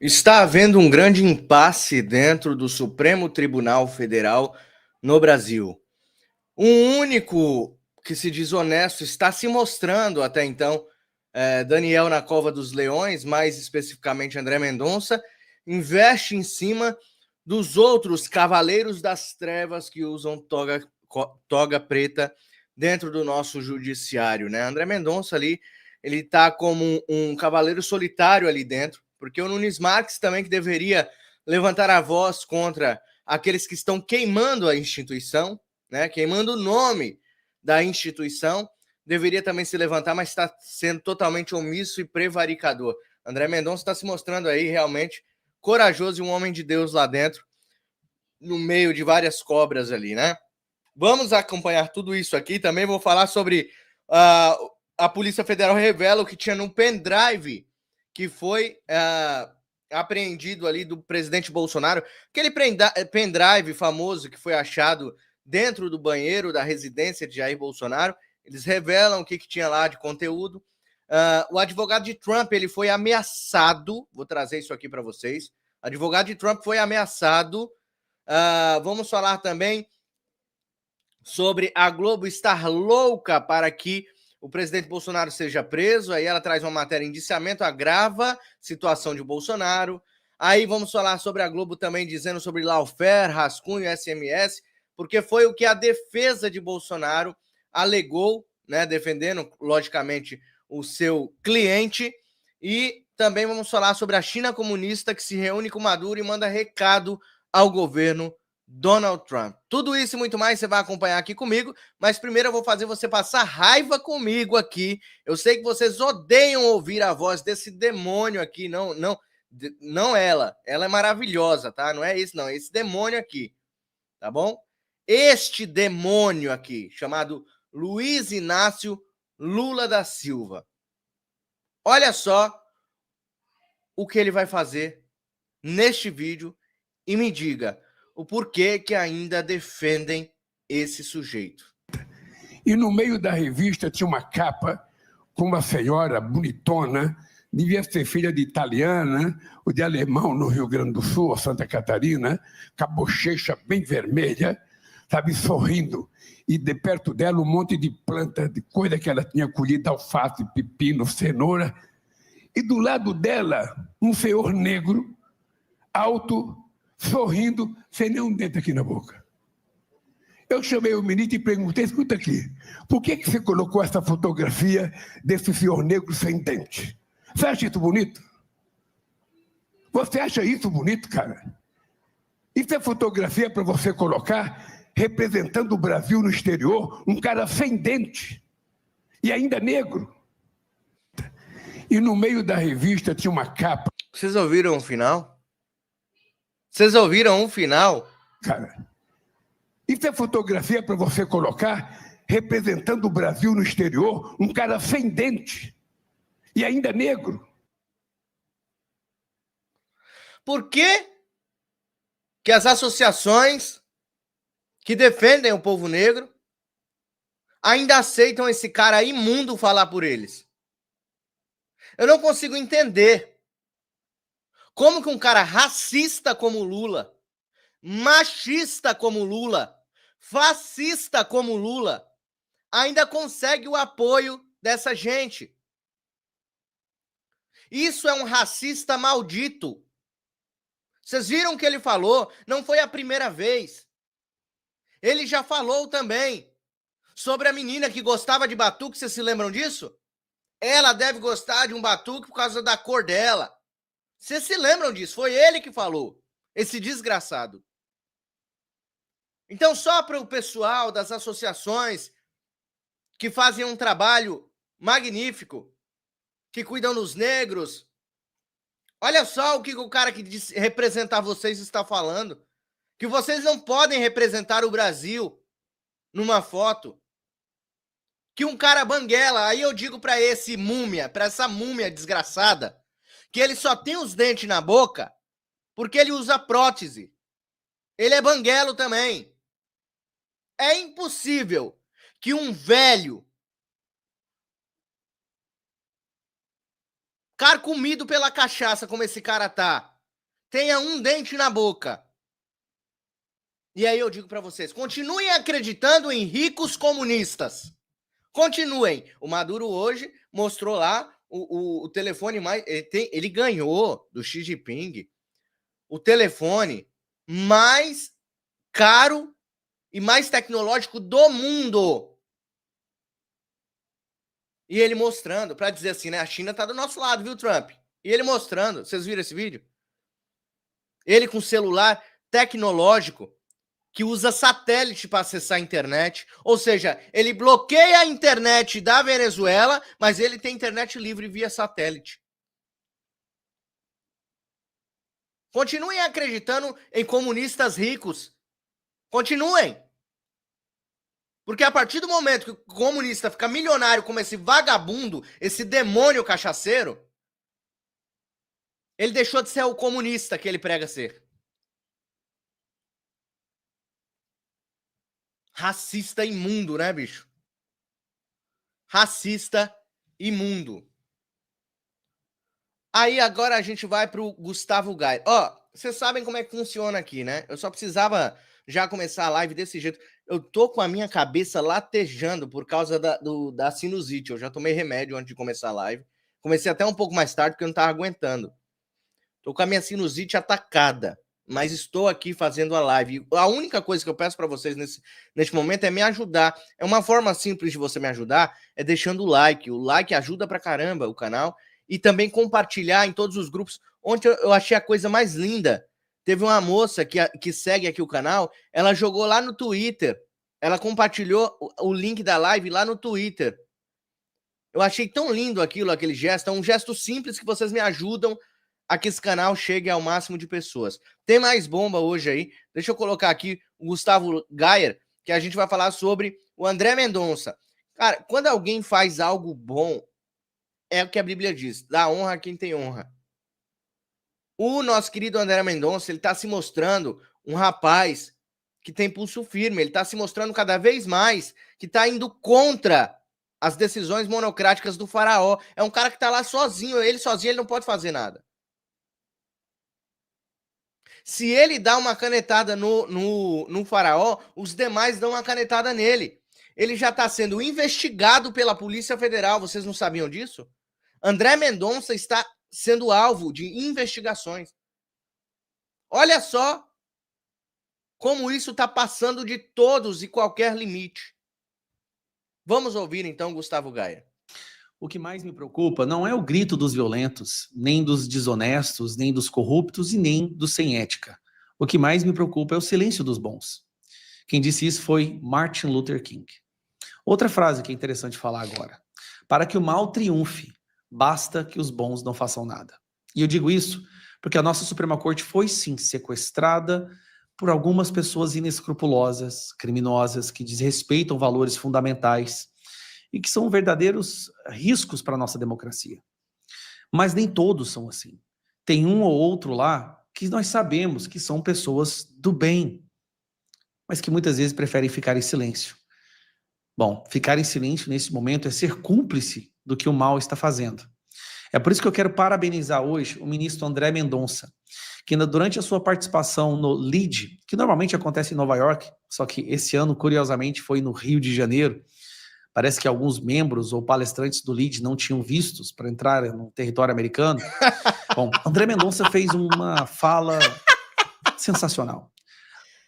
Está havendo um grande impasse dentro do Supremo Tribunal Federal no Brasil. Um único que se diz honesto está se mostrando até então, Daniel na Cova dos Leões, mais especificamente André Mendonça, investe em cima dos outros cavaleiros das trevas que usam toga preta dentro do nosso judiciário, né? André Mendonça ali, ele está como um cavaleiro solitário ali dentro, porque o Nunes Marques também, que deveria levantar a voz contra aqueles que estão queimando a instituição, né, queimando o nome da instituição, deveria também se levantar, mas está sendo totalmente omisso e prevaricador. André Mendonça está se mostrando aí realmente corajoso e um homem de Deus lá dentro, no meio de várias cobras ali, né? Vamos acompanhar tudo isso aqui. Também vou falar sobre a Polícia Federal revela o que tinha no pendrive que foi apreendido ali do presidente Bolsonaro. Aquele pendrive famoso que foi achado dentro do banheiro da residência de Jair Bolsonaro. Eles revelam o que tinha lá de conteúdo. O advogado de Trump, ele foi ameaçado. Vou trazer isso aqui para vocês. O advogado de Trump foi ameaçado. Vamos falar também sobre a Globo estar louca para que o presidente Bolsonaro seja preso. Aí ela traz uma matéria: indiciamento agrava situação de Bolsonaro. Aí vamos falar sobre a Globo também dizendo sobre lawfare, rascunho, SMS, porque foi o que a defesa de Bolsonaro alegou, né, defendendo, logicamente, o seu cliente. E também vamos falar sobre a China comunista, que se reúne com Maduro e manda recado ao governo Donald Trump. Tudo isso e muito mais você vai acompanhar aqui comigo, mas primeiro eu vou fazer você passar raiva comigo aqui. Eu sei que vocês odeiam ouvir a voz desse demônio aqui, não ela. Ela é maravilhosa, tá? Não é isso não, é esse demônio aqui, tá bom? Este demônio aqui, chamado Luiz Inácio Lula da Silva. Olha só o que ele vai fazer neste vídeo e me diga o porquê que ainda defendem esse sujeito. E no meio da revista tinha uma capa com uma senhora bonitona, devia ser filha de italiana ou de alemão no Rio Grande do Sul, ou Santa Catarina, com a bochecha bem vermelha, sabe, sorrindo. E de perto dela um monte de planta, de coisa que ela tinha colhido, alface, pepino, cenoura. E do lado dela, um senhor negro, alto, sorrindo, sem nenhum dente aqui na boca. Eu chamei o ministro e perguntei: escuta aqui, por que você colocou essa fotografia desse senhor negro sem dente? Você acha isso bonito? Você acha isso bonito, cara? Isso é fotografia para você colocar representando o Brasil no exterior, um cara sem dente e ainda negro. E no meio da revista tinha uma capa. Vocês ouviram o final? Vocês ouviram o final? Cara, isso é fotografia para você colocar representando o Brasil no exterior, um cara sem dente e ainda negro. Por que que as associações que defendem o povo negro ainda aceitam esse cara imundo falar por eles? Eu não consigo entender como que um cara racista como Lula, machista como Lula, fascista como Lula, ainda consegue o apoio dessa gente. Isso é um racista maldito. Vocês viram o que ele falou? Não foi a primeira vez. Ele já falou também sobre a menina que gostava de batuque. Vocês se lembram disso? Ela deve gostar de um batuque por causa da cor dela. Vocês se lembram disso? Foi ele que falou, esse desgraçado. Então, só para o pessoal das associações que fazem um trabalho magnífico, que cuidam dos negros, olha só o que o cara que diz representar vocês está falando. Que vocês não podem representar o Brasil numa foto. Que um cara banguela, aí eu digo para esse múmia, para essa múmia desgraçada, que ele só tem os dentes na boca porque ele usa prótese. Ele é banguelo também. É impossível que um velho carcomido pela cachaça como esse cara tá, tenha um dente na boca. E aí eu digo para vocês, continuem acreditando em ricos comunistas. Continuem. O Maduro hoje mostrou lá o telefone mais... Ele ganhou do Xi Jinping o telefone mais caro e mais tecnológico do mundo. E ele mostrando, para dizer assim, né? A China tá do nosso lado, viu, Trump? E ele mostrando, vocês viram esse vídeo? Ele com celular tecnológico que usa satélite para acessar a internet. Ou seja, ele bloqueia a internet da Venezuela, mas ele tem internet livre via satélite. Continuem acreditando em comunistas ricos. Continuem. Porque a partir do momento que o comunista fica milionário como esse vagabundo, esse demônio cachaceiro, ele deixou de ser o comunista que ele prega ser. Racista imundo, né, bicho? Racista imundo. Aí agora a gente vai pro Gustavo Gaia. Ó, vocês sabem como é que funciona aqui, né? Eu só precisava já começar a live desse jeito. Eu tô com a minha cabeça latejando por causa da sinusite. Eu já tomei remédio antes de começar a live. Comecei até um pouco mais tarde porque eu não tava aguentando. Tô com a minha sinusite atacada, mas estou aqui fazendo a live. A única coisa que eu peço para vocês neste momento é me ajudar. É uma forma simples de você me ajudar, é deixando o like. O like ajuda pra caramba o canal. E também compartilhar em todos os grupos. Ontem eu achei a coisa mais linda. Teve uma moça que segue aqui o canal, ela jogou lá no Twitter. Ela compartilhou o link da live lá no Twitter. Eu achei tão lindo aquilo, aquele gesto. É um gesto simples que vocês me ajudam a que esse canal chegue ao máximo de pessoas. Tem mais bomba hoje aí. Deixa eu colocar aqui o Gustavo Gaia, que a gente vai falar sobre o André Mendonça. Cara, quando alguém faz algo bom, é o que a Bíblia diz, dá honra a quem tem honra. O nosso querido André Mendonça, ele está se mostrando um rapaz que tem pulso firme, ele está se mostrando cada vez mais que está indo contra as decisões monocráticas do faraó. É um cara que está lá sozinho, ele sozinho ele não pode fazer nada. Se ele dá uma canetada no faraó, os demais dão uma canetada nele. Ele já está sendo investigado pela Polícia Federal, vocês não sabiam disso? André Mendonça está sendo alvo de investigações. Olha só como isso está passando de todos e qualquer limite. Vamos ouvir então Gustavo Gaia. O que mais me preocupa não é o grito dos violentos, nem dos desonestos, nem dos corruptos e nem dos sem ética. O que mais me preocupa é o silêncio dos bons. Quem disse isso foi Martin Luther King. Outra frase que é interessante falar agora. Para que o mal triunfe, basta que os bons não façam nada. E eu digo isso porque a nossa Suprema Corte foi sim sequestrada por algumas pessoas inescrupulosas, criminosas, que desrespeitam valores fundamentais e que são verdadeiros riscos para a nossa democracia. Mas nem todos são assim. Tem um ou outro lá que nós sabemos que são pessoas do bem, mas que muitas vezes preferem ficar em silêncio. Bom, ficar em silêncio nesse momento é ser cúmplice do que o mal está fazendo. É por isso que eu quero parabenizar hoje o ministro André Mendonça, que durante a sua participação no LEAD, que normalmente acontece em Nova York, só que esse ano, curiosamente, foi no Rio de Janeiro. Parece que alguns membros ou palestrantes do LEAD não tinham vistos para entrar no território americano. Bom, André Mendonça fez uma fala sensacional.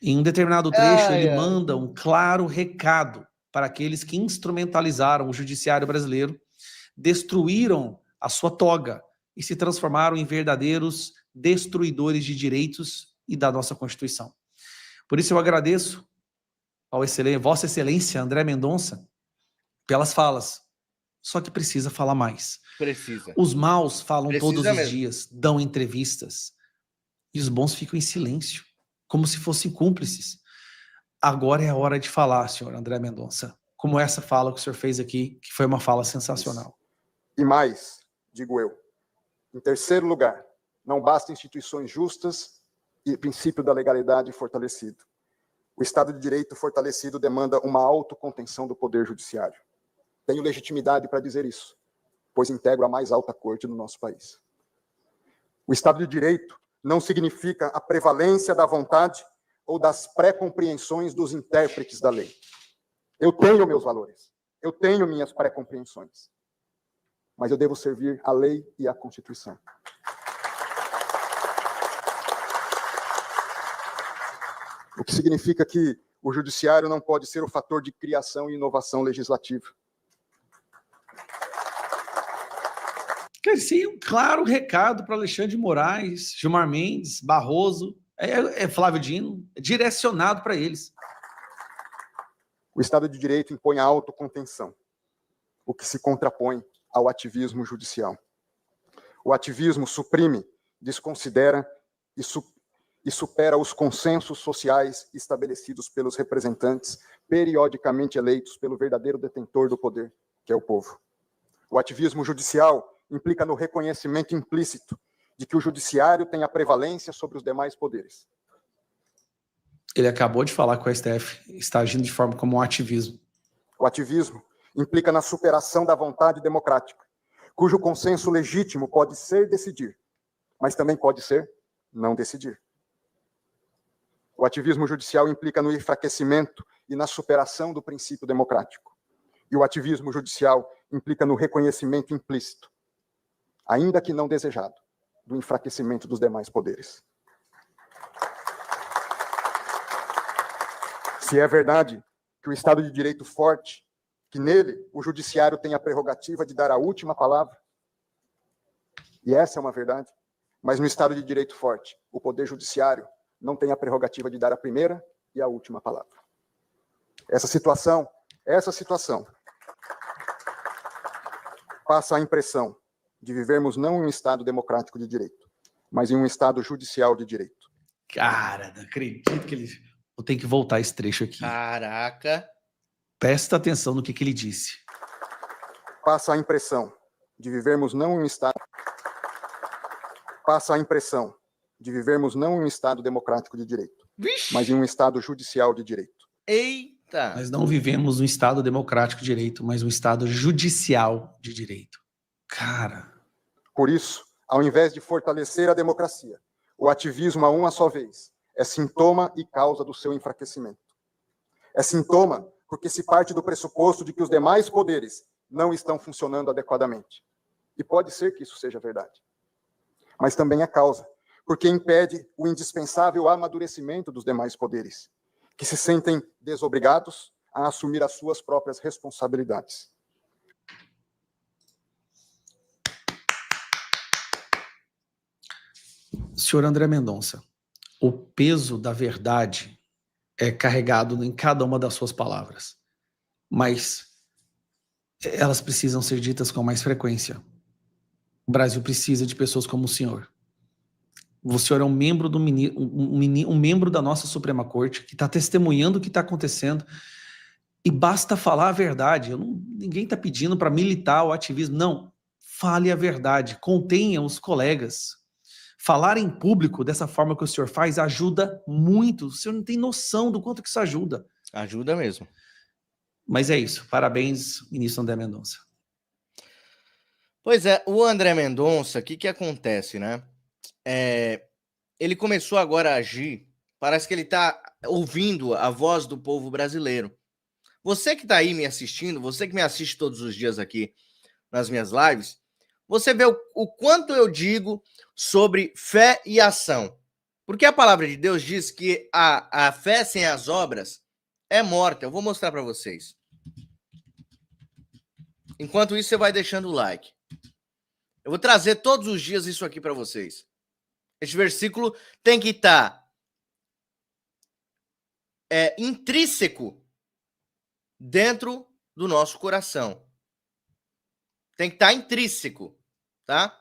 Em um determinado trecho, ele manda um claro recado para aqueles que instrumentalizaram o judiciário brasileiro, destruíram a sua toga e se transformaram em verdadeiros destruidores de direitos e da nossa Constituição. Por isso eu agradeço ao Vossa Excelência André Mendonça pelas falas, só que precisa falar mais. Precisa. Os maus falam Precisa todos os mesmo. dias, dão entrevistas, e os bons ficam em silêncio, como se fossem cúmplices. Agora é a hora de falar, senhor André Mendonça, como essa fala que o senhor fez aqui, que foi uma fala sensacional. E mais, digo eu, em terceiro lugar, não basta instituições justas e princípio da legalidade fortalecido. O Estado de Direito fortalecido demanda uma autocontenção do Poder Judiciário. Tenho legitimidade para dizer isso, pois integro a mais alta corte do nosso país. O Estado de Direito não significa a prevalência da vontade ou das pré-compreensões dos intérpretes da lei. Eu tenho meus valores, eu tenho minhas pré-compreensões, mas eu devo servir à lei e à Constituição. O que significa que o judiciário não pode ser o fator de criação e inovação legislativa. Esse é um claro recado para Alexandre de Moraes, Gilmar Mendes, Barroso, Flávio Dino, direcionado para eles. O Estado de Direito impõe a autocontenção, o que se contrapõe ao ativismo judicial. O ativismo suprime, desconsidera e supera os consensos sociais estabelecidos pelos representantes periodicamente eleitos pelo verdadeiro detentor do poder, que é o povo. O ativismo judicial implica no reconhecimento implícito de que o judiciário tem a prevalência sobre os demais poderes. Ele acabou de falar que o STF está agindo de forma como um ativismo. O ativismo implica na superação da vontade democrática, cujo consenso legítimo pode ser decidir, mas também pode ser não decidir. O ativismo judicial implica no enfraquecimento e na superação do princípio democrático. E o ativismo judicial implica no reconhecimento implícito, ainda que não desejado, do enfraquecimento dos demais poderes. Se é verdade que o Estado de Direito forte, que nele o judiciário tem a prerrogativa de dar a última palavra, e essa é uma verdade, mas no Estado de Direito forte, o Poder Judiciário não tem a prerrogativa de dar a primeira e a última palavra. Essa situação passa a impressão de vivermos não em um Estado democrático de direito, mas em um Estado judicial de direito. Cara, não acredito que ele... Vou ter que voltar esse trecho aqui. Caraca. Presta atenção no que ele disse. Passa a impressão de vivermos não em um Estado... Passa a impressão de vivermos não em um Estado democrático de direito, mas em um Estado judicial de direito. Eita! Nós não vivemos um Estado democrático de direito, mas um Estado judicial de direito. Cara... Por isso, ao invés de fortalecer a democracia, o ativismo a uma só vez é sintoma e causa do seu enfraquecimento. É sintoma porque se parte do pressuposto de que os demais poderes não estão funcionando adequadamente. E pode ser que isso seja verdade. Mas também é causa, porque impede o indispensável amadurecimento dos demais poderes, que se sentem desobrigados a assumir as suas próprias responsabilidades. Senhor André Mendonça, o peso da verdade é carregado em cada uma das suas palavras, mas elas precisam ser ditas com mais frequência. O Brasil precisa de pessoas como o senhor. O senhor é um membro, um membro da nossa Suprema Corte que está testemunhando o que está acontecendo e basta falar a verdade. Ninguém está pedindo para militar o ativismo. Não, fale a verdade, contenha os colegas. Falar em público dessa forma que o senhor faz ajuda muito. O senhor não tem noção do quanto que isso ajuda. Ajuda mesmo. Mas é isso. Parabéns, ministro André Mendonça. Pois é, o André Mendonça, o que acontece, né? Ele começou agora a agir, parece que ele está ouvindo a voz do povo brasileiro. Você que está aí me assistindo, você que me assiste todos os dias aqui nas minhas lives, você vê o quanto eu digo sobre fé e ação. Porque a palavra de Deus diz que a fé sem as obras é morta. Eu vou mostrar para vocês. Enquanto isso, você vai deixando o like. Eu vou trazer todos os dias isso aqui para vocês. Este versículo tem que estar intrínseco dentro do nosso coração. Tem que estar intrínseco, tá?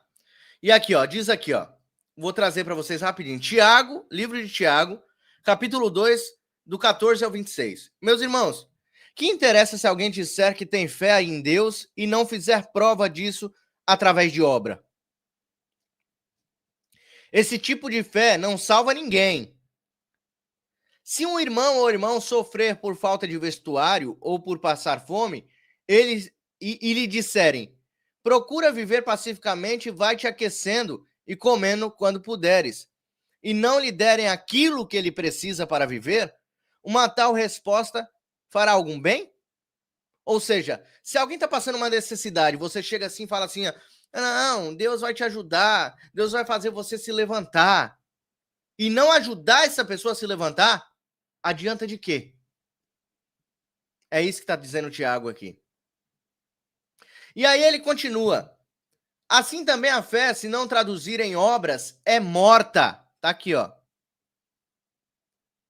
E aqui, ó, diz aqui, ó. Vou trazer para vocês rapidinho. Tiago, livro de Tiago, capítulo 2, do 14 ao 26. Meus irmãos, que interessa se alguém disser que tem fé em Deus e não fizer prova disso através de obra? Esse tipo de fé não salva ninguém. Se um irmão ou irmão sofrer por falta de vestuário ou por passar fome, e lhe disserem: procura viver pacificamente e vai te aquecendo e comendo quando puderes. e não lhe derem aquilo que ele precisa para viver, uma tal resposta fará algum bem? Ou seja, se alguém está passando uma necessidade, você chega assim e fala assim, não, Deus vai te ajudar, Deus vai fazer você se levantar, e não ajudar essa pessoa a se levantar, adianta de quê? É isso que está dizendo o Tiago aqui. E aí ele continua. Assim também a fé, se não traduzir em obras, é morta. Tá aqui, ó.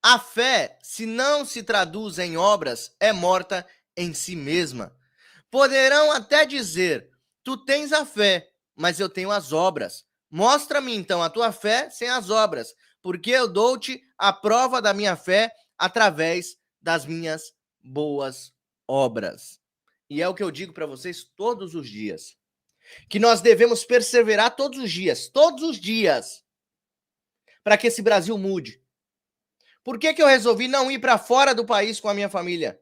A fé, se não se traduz em obras, é morta em si mesma. Poderão até dizer, tu tens a fé, mas eu tenho as obras. Mostra-me então a tua fé sem as obras, porque eu dou-te a prova da minha fé através das minhas boas obras. E é o que eu digo para vocês todos os dias. Que nós devemos perseverar todos os dias, para que esse Brasil mude. Por que eu resolvi não ir para fora do país com a minha família?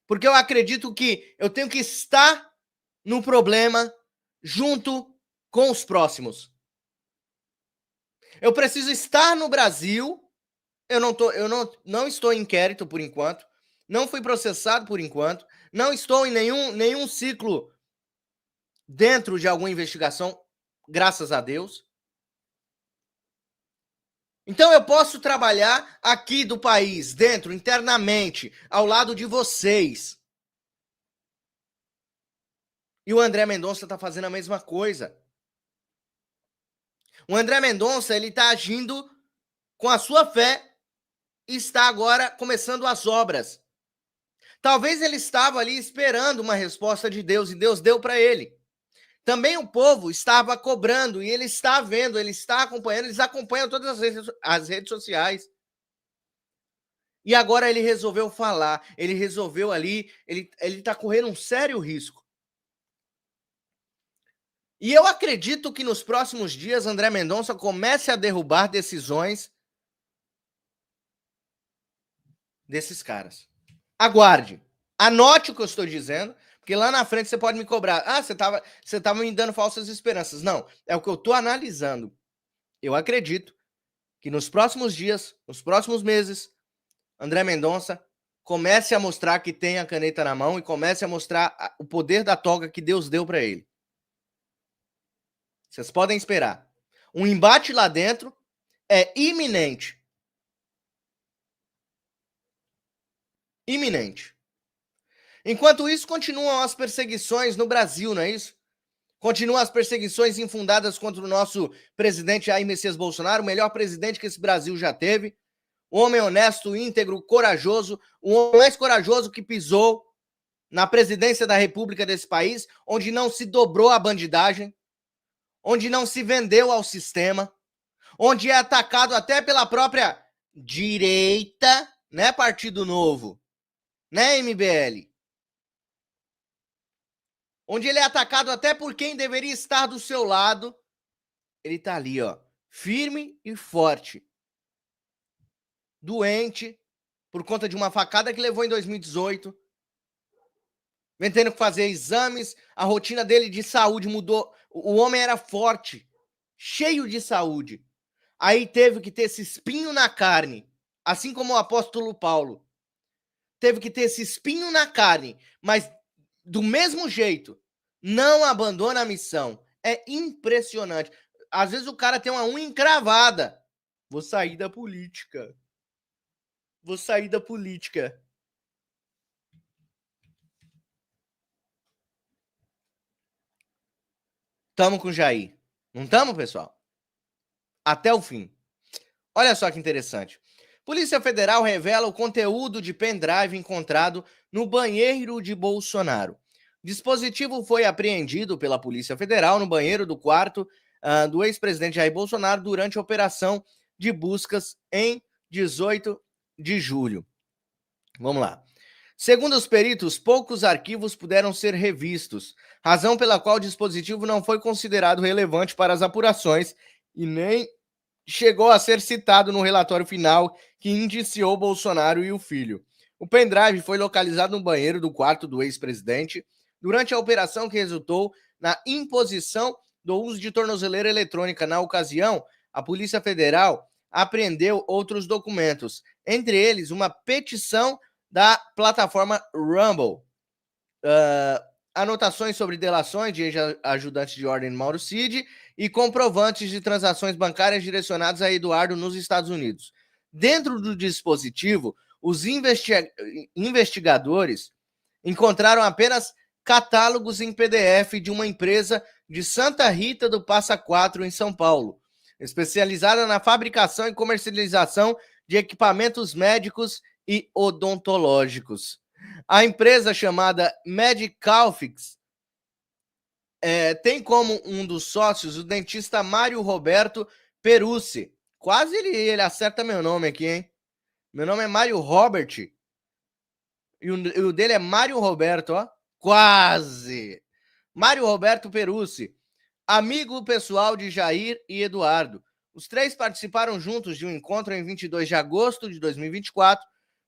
Porque eu acredito que eu tenho que estar no problema junto com os próximos. Eu preciso estar no Brasil. Eu não estou em inquérito por enquanto. Não fui processado por enquanto. Não estou em nenhum ciclo dentro de alguma investigação, graças a Deus. Então eu posso trabalhar aqui do país, dentro, internamente, ao lado de vocês. E o André Mendonça está fazendo a mesma coisa. O André Mendonça, ele está agindo com a sua fé e está agora começando as obras. Talvez ele estava ali esperando uma resposta de Deus e Deus deu para ele. Também o povo estava cobrando e ele está vendo, ele está acompanhando, eles acompanham todas as redes sociais. E agora ele resolveu falar, ele resolveu ali, ele está correndo um sério risco. E eu acredito que nos próximos dias André Mendonça comece a derrubar decisões desses caras. Aguarde, anote o que eu estou dizendo, porque lá na frente você pode me cobrar. Você estava me dando falsas esperanças. Não, é o que eu estou analisando. Eu acredito que nos próximos dias, nos próximos meses, André Mendonça comece a mostrar que tem a caneta na mão e comece a mostrar o poder da toga que Deus deu para ele. Vocês podem esperar. Um embate lá dentro é iminente. Iminente. Enquanto isso, continuam as perseguições no Brasil, não é isso? Continuam as perseguições infundadas contra o nosso presidente Jair Messias Bolsonaro, o melhor presidente que esse Brasil já teve. Um homem honesto, íntegro, corajoso, o homem mais corajoso que pisou na presidência da República desse país, onde não se dobrou a bandidagem, onde não se vendeu ao sistema, onde é atacado até pela própria direita, né, Partido Novo, né, MBL? Onde ele é atacado até por quem deveria estar do seu lado, ele tá ali, ó, firme e forte. Doente, por conta de uma facada que levou em 2018. Vem tendo que fazer exames, a rotina dele de saúde mudou. O homem era forte, cheio de saúde. Aí teve que ter esse espinho na carne, assim como o apóstolo Paulo. Teve que ter esse espinho na carne, mas do mesmo jeito, não abandona a missão. É impressionante. Às vezes o cara tem uma unha encravada. Vou sair da política. Vou sair da política. Tamo com o Jair. Não tamo, pessoal? Até o fim. Olha só que interessante. Polícia Federal revela o conteúdo de pendrive encontrado no banheiro de Bolsonaro. O dispositivo foi apreendido pela Polícia Federal no banheiro do quarto do ex-presidente Jair Bolsonaro durante a operação de buscas em 18 de julho. Vamos lá. Segundo os peritos, poucos arquivos puderam ser revistos, razão pela qual o dispositivo não foi considerado relevante para as apurações e nem chegou a ser citado no relatório final que indiciou Bolsonaro e o filho. O pendrive foi localizado no banheiro do quarto do ex-presidente durante a operação que resultou na imposição do uso de tornozeleira eletrônica. Na ocasião, a Polícia Federal apreendeu outros documentos, entre eles uma petição da plataforma Rumble, anotações sobre delações de ex-ajudantes de ordem Mauro Cid e comprovantes de transações bancárias direcionadas a Eduardo nos Estados Unidos. Dentro do dispositivo, os investigadores encontraram apenas catálogos em PDF de uma empresa de Santa Rita do Passa Quatro, em São Paulo, especializada na fabricação e comercialização de equipamentos médicos e odontológicos. A empresa chamada Medicalfix tem como um dos sócios o dentista Mário Roberto Perussi. Quase ele acerta meu nome aqui, hein? Meu nome é Mário Robert e o dele é Mário Roberto, ó. Quase! Mário Roberto Perussi, amigo pessoal de Jair e Eduardo. Os três participaram juntos de um encontro em 22 de agosto de 2024,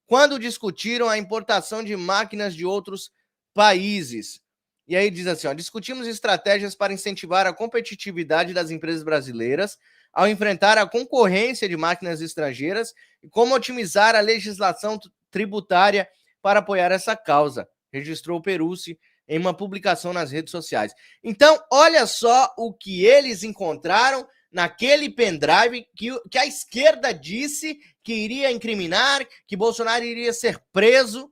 quando discutiram a importação de máquinas de outros países. E aí diz assim, ó, discutimos estratégias para incentivar a competitividade das empresas brasileiras ao enfrentar a concorrência de máquinas estrangeiras e como otimizar a legislação tributária para apoiar essa causa, registrou o Perussi em uma publicação nas redes sociais. Então, olha só o que eles encontraram naquele pendrive que a esquerda disse que iria incriminar, que Bolsonaro iria ser preso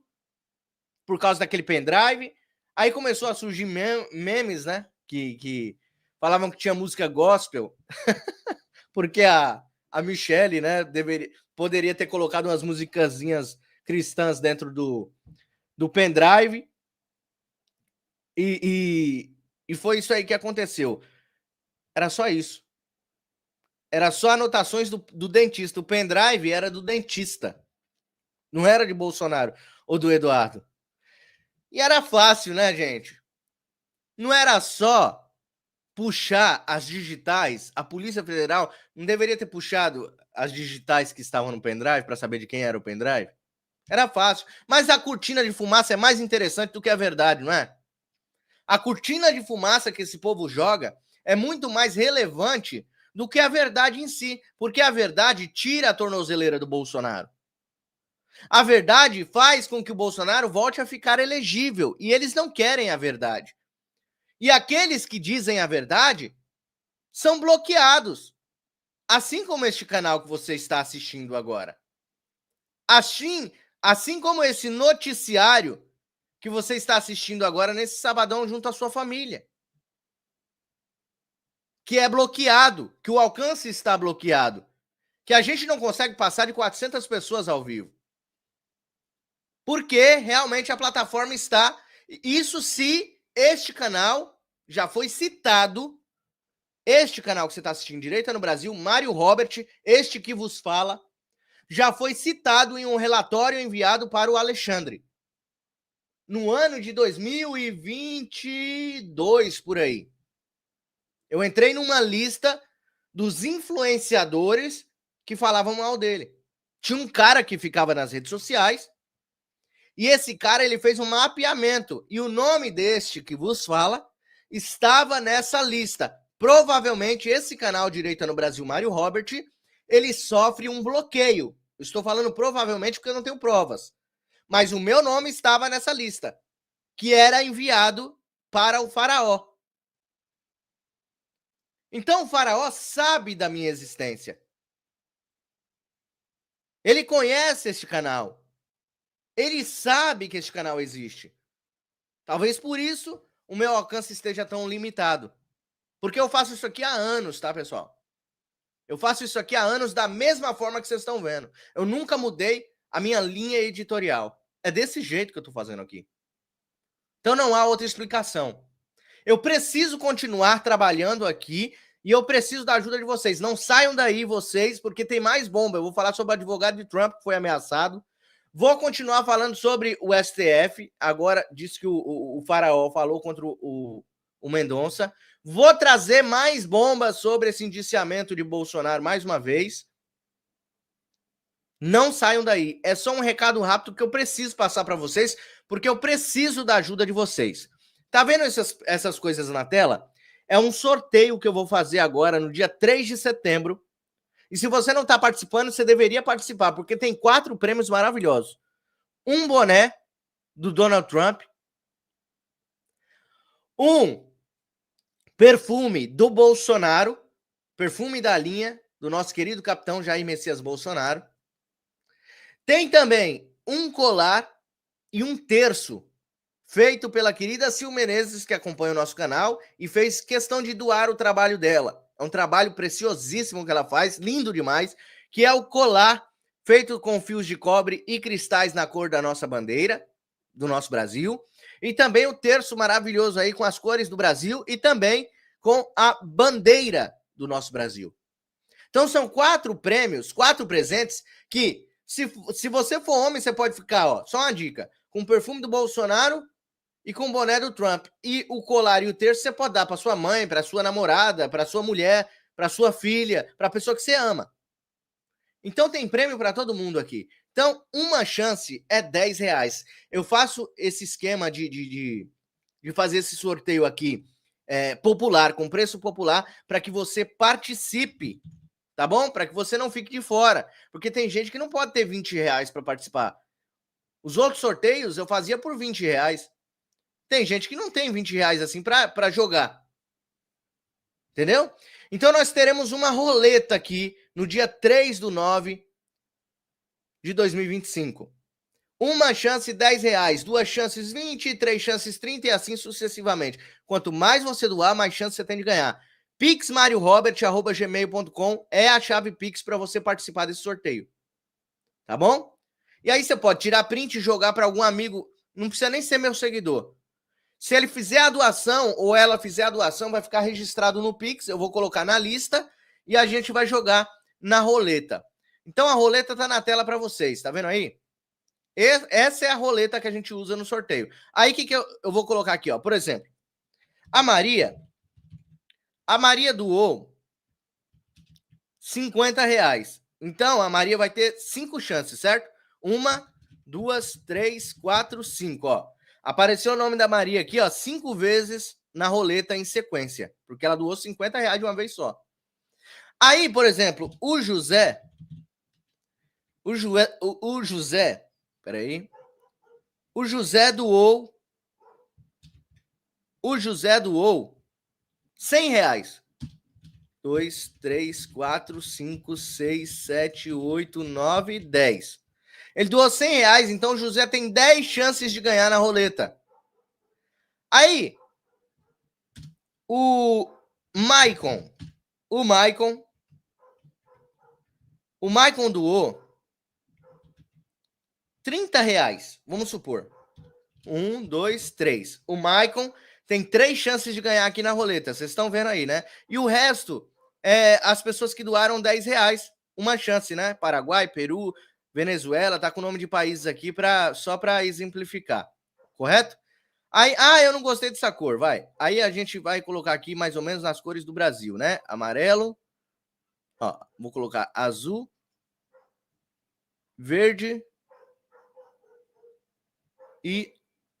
por causa daquele pendrive. Aí começou a surgir memes, né? Que falavam que tinha música gospel, porque a Michelle, né, poderia ter colocado umas musicazinhas cristãs dentro do pendrive. E foi isso aí que aconteceu. Era só isso. Era só anotações do dentista. O pendrive era do dentista. Não era de Bolsonaro ou do Eduardo. E era fácil, né, gente? Não era só puxar as digitais. A Polícia Federal não deveria ter puxado as digitais que estavam no pendrive para saber de quem era o pendrive? Era fácil. Mas a cortina de fumaça é mais interessante do que a verdade, não é? A cortina de fumaça que esse povo joga é muito mais relevante do que a verdade em si, porque a verdade tira a tornozeleira do Bolsonaro. A verdade faz com que o Bolsonaro volte a ficar elegível, e eles não querem a verdade. E aqueles que dizem a verdade são bloqueados, assim como este canal que você está assistindo agora. Assim como esse noticiário que você está assistindo agora nesse sabadão junto à sua família. Que é bloqueado, que o alcance está bloqueado, que a gente não consegue passar de 400 pessoas ao vivo. Porque realmente a plataforma está... Isso se este canal já foi citado, este canal que você está assistindo, Direita no Brasil, Mário Robert, este que vos fala, já foi citado em um relatório enviado para o Alexandre. No ano de 2022, por aí. Eu entrei numa lista dos influenciadores que falavam mal dele. Tinha um cara que ficava nas redes sociais e esse cara ele fez um mapeamento e o nome deste que vos fala estava nessa lista. Provavelmente esse canal Direita no Brasil, Mário Robert, ele sofre um bloqueio. Eu estou falando provavelmente porque eu não tenho provas. Mas o meu nome estava nessa lista, que era enviado para o faraó. Então o faraó sabe da minha existência. Ele conhece este canal. Ele sabe que este canal existe. Talvez por isso o meu alcance esteja tão limitado. Porque eu faço isso aqui há anos, tá, pessoal? Eu faço isso aqui há anos da mesma forma que vocês estão vendo. Eu nunca mudei a minha linha editorial. É desse jeito que eu tô fazendo aqui. Então não há outra explicação. Eu preciso continuar trabalhando aqui e eu preciso da ajuda de vocês. Não saiam daí vocês, porque tem mais bomba. Eu vou falar sobre o advogado de Trump que foi ameaçado. Vou continuar falando sobre o STF. Agora disse que o faraó falou contra o Mendonça. Vou trazer mais bombas sobre esse indiciamento de Bolsonaro mais uma vez. Não saiam daí. É só um recado rápido que eu preciso passar para vocês, porque eu preciso da ajuda de vocês. Tá vendo essas coisas na tela? É um sorteio que eu vou fazer agora no dia 3 de setembro. E se você não está participando, você deveria participar, porque tem 4 prêmios maravilhosos. Um boné do Donald Trump, um perfume do Bolsonaro, perfume da linha do nosso querido capitão Jair Messias Bolsonaro. Tem também um colar e um terço feito pela querida Sil Menezes, que acompanha o nosso canal e fez questão de doar o trabalho dela. É um trabalho preciosíssimo que ela faz, lindo demais, que é o colar feito com fios de cobre e cristais na cor da nossa bandeira, do nosso Brasil, e também o terço maravilhoso aí com as cores do Brasil e também com a bandeira do nosso Brasil. Então são 4 prêmios, 4 presentes que, se você for homem, você pode ficar, ó, só uma dica, com o perfume do Bolsonaro e com o boné do Trump. E o colar e o terço você pode dar para sua mãe, para sua namorada, para sua mulher, para sua filha, para a pessoa que você ama. Então tem prêmio para todo mundo aqui. Então, uma chance é R$10. Eu faço esse esquema de fazer esse sorteio aqui popular, com preço popular, para que você participe, tá bom? Para que você não fique de fora. Porque tem gente que não pode ter R$20 para participar. Os outros sorteios eu fazia por R$20. Tem gente que não tem R$20 assim para jogar. Entendeu? Então nós teremos uma roleta aqui no dia 3/9 de 2025. Uma chance R$10, 2 chances 20, 3 chances 30 e assim sucessivamente. Quanto mais você doar, mais chance você tem de ganhar. pixmariorobert@gmail.com é a chave Pix para você participar desse sorteio. Tá bom? E aí você pode tirar print e jogar para algum amigo, não precisa nem ser meu seguidor. Se ele fizer a doação ou ela fizer a doação, vai ficar registrado no Pix, eu vou colocar na lista e a gente vai jogar na roleta. Então a roleta tá na tela para vocês, tá vendo aí? Essa é a roleta que a gente usa no sorteio. Aí o que eu vou colocar aqui, ó? Por exemplo, a Maria doou R$50. Então a Maria vai ter 5 chances, certo? 1, 2, 3, 4, 5, ó. Apareceu o nome da Maria aqui, ó, 5 vezes na roleta em sequência, porque ela doou R$50 de uma vez só. Aí, por exemplo, o José, peraí, o José doou R$100. 2, 3, 4, 5, 6, 7, 8, 9, 10. Ele doou R$100, então o José tem 10 chances de ganhar na roleta. Aí, o Maicon doou R$30, vamos supor. 1, 2, 3. O Maicon tem 3 chances de ganhar aqui na roleta, vocês estão vendo aí, né? E o resto, as pessoas que doaram R$10, uma chance, né? Paraguai, Peru, Venezuela, tá com o nome de países aqui só para exemplificar, correto? Aí, eu não gostei dessa cor, vai. Aí a gente vai colocar aqui mais ou menos nas cores do Brasil, né? Amarelo, ó, vou colocar azul, verde e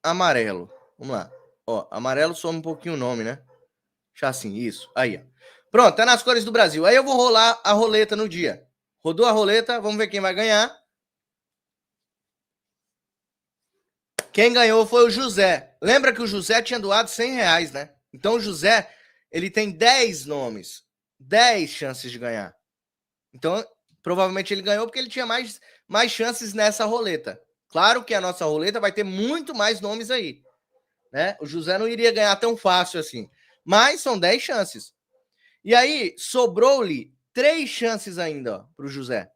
amarelo. Vamos lá. Ó, amarelo soma um pouquinho o nome, né? Deixa assim, isso. Aí, ó. Pronto, tá nas cores do Brasil. Aí eu vou rolar a roleta no dia. Rodou a roleta, vamos ver quem vai ganhar. Quem ganhou foi o José. Lembra que o José tinha doado R$100, né? Então o José, ele tem 10 nomes. 10 chances de ganhar. Então, provavelmente ele ganhou porque ele tinha mais chances nessa roleta. Claro que a nossa roleta vai ter muito mais nomes aí, né? O José não iria ganhar tão fácil assim. Mas são 10 chances. E aí, sobrou-lhe 3 chances ainda para o José.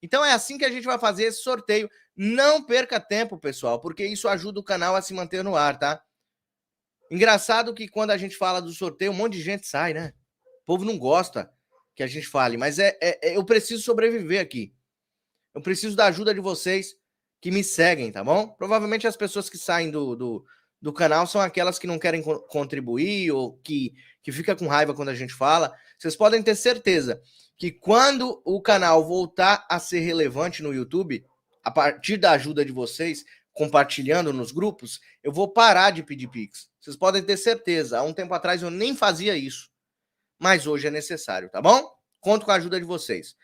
Então é assim que a gente vai fazer esse sorteio. Não perca tempo, pessoal, porque isso ajuda o canal a se manter no ar, tá? Engraçado que quando a gente fala do sorteio, um monte de gente sai, né? O povo não gosta que a gente fale, mas eu preciso sobreviver aqui. Eu preciso da ajuda de vocês que me seguem, tá bom? Provavelmente as pessoas que saem do canal são aquelas que não querem contribuir ou que fica com raiva quando a gente fala. Vocês podem ter certeza que quando o canal voltar a ser relevante no YouTube, a partir da ajuda de vocês, compartilhando nos grupos, eu vou parar de pedir Pix. Vocês podem ter certeza. Há um tempo atrás eu nem fazia isso. Mas hoje é necessário, tá bom? Conto com a ajuda de vocês.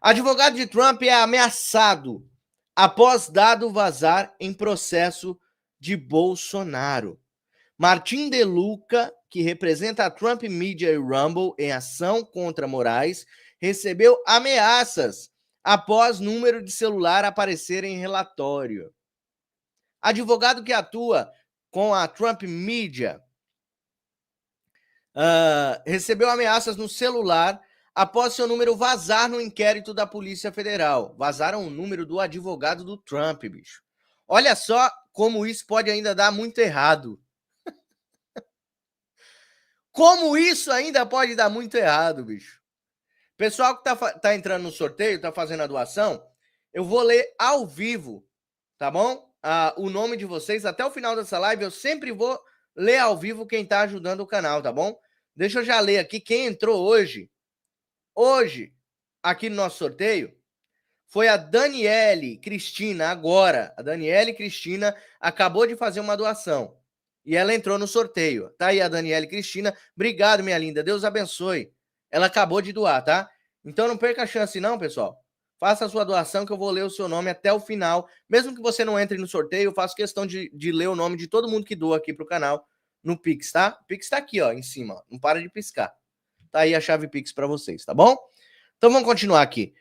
Advogado de Trump é ameaçado após dado vazar em processo de Bolsonaro. Martin De Luca, que representa a Trump Media e Rumble em ação contra Moraes, recebeu ameaças após número de celular aparecer em relatório. Advogado que atua com a Trump Media recebeu ameaças no celular após seu número vazar no inquérito da Polícia Federal. Vazaram o número do advogado do Trump, bicho. Olha só como isso pode ainda dar muito errado. Como isso ainda pode dar muito errado, bicho. Pessoal que tá entrando no sorteio, tá fazendo a doação, eu vou ler ao vivo, tá bom? O nome de vocês, até o final dessa live, eu sempre vou ler ao vivo quem tá ajudando o canal, tá bom? Deixa eu já ler aqui quem entrou hoje. Hoje, aqui no nosso sorteio, foi a Daniele Cristina, agora. A Daniele Cristina acabou de fazer uma doação. E ela entrou no sorteio. Tá aí a Daniele Cristina. Obrigado, minha linda. Deus abençoe. Ela acabou de doar, tá? Então não perca a chance não, pessoal. Faça a sua doação que eu vou ler o seu nome até o final. Mesmo que você não entre no sorteio, eu faço questão de ler o nome de todo mundo que doa aqui pro canal no Pix, tá? O Pix tá aqui, ó, em cima. Ó. Não para de piscar. Tá aí a chave Pix para vocês, tá bom? Então vamos continuar aqui.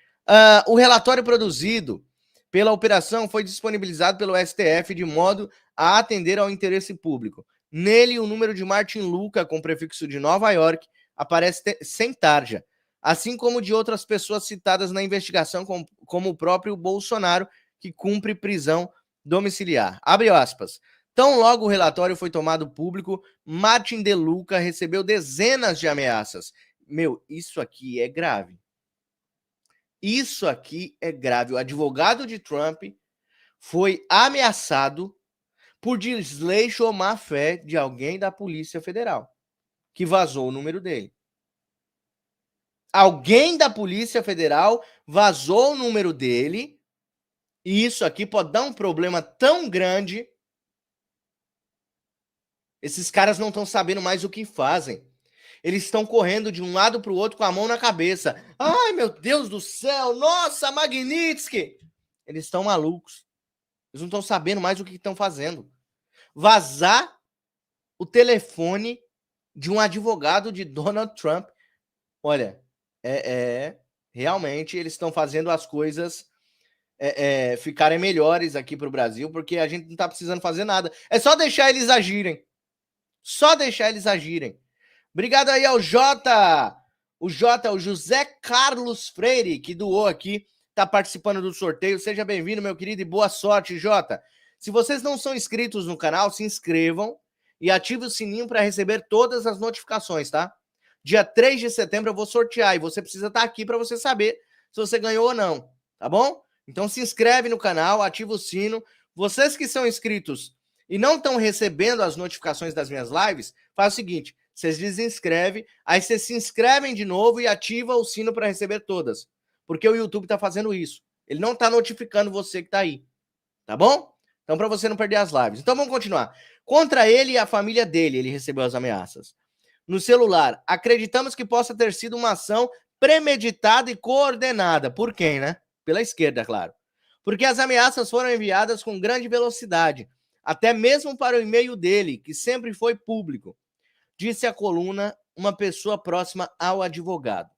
O relatório produzido pela operação foi disponibilizado pelo STF de modo a atender ao interesse público. Nele, o número de Martin Luca, com prefixo de Nova York, aparece sem tarja, assim como de outras pessoas citadas na investigação, como o próprio Bolsonaro, que cumpre prisão domiciliar. Abre aspas. Tão logo o relatório foi tomado público, Martin De Luca recebeu dezenas de ameaças. Meu, isso aqui é grave. Isso aqui é grave. O advogado de Trump foi ameaçado por desleixo ou má fé de alguém da Polícia Federal, que vazou o número dele. Alguém da Polícia Federal vazou o número dele, e isso aqui pode dar um problema tão grande. Esses caras não estão sabendo mais o que fazem. Eles estão correndo de um lado para o outro com a mão na cabeça. Ai, meu Deus do céu! Nossa, Magnitsky! Eles estão malucos. Eles não estão sabendo mais o que estão fazendo. Vazar o telefone de um advogado de Donald Trump. Olha, realmente eles estão fazendo as coisas ficarem melhores aqui para o Brasil, porque a gente não está precisando fazer nada. É só deixar eles agirem. Só deixar eles agirem. Obrigado aí ao Jota. O José Carlos Freire, que doou aqui, está participando do sorteio. Seja bem-vindo, meu querido, e boa sorte, Jota. Se vocês não são inscritos no canal, se inscrevam e ativem o sininho para receber todas as notificações, tá? Dia 3 de setembro eu vou sortear e você precisa estar aqui para você saber se você ganhou ou não, tá bom? Então se inscreve no canal, ativa o sino. Vocês que são inscritos e não estão recebendo as notificações das minhas lives, faz o seguinte, vocês desinscrevem, aí vocês se inscrevem de novo e ativa o sino para receber todas. Porque o YouTube está fazendo isso. Ele não está notificando você que está aí. Tá bom? Então, para você não perder as lives. Então, vamos continuar. Contra ele e a família dele, ele recebeu as ameaças. No celular, acreditamos que possa ter sido uma ação premeditada e coordenada. Por quem, né? Pela esquerda, claro. Porque as ameaças foram enviadas com grande velocidade, até mesmo para o e-mail dele, que sempre foi público. Disse a coluna uma pessoa próxima ao advogado.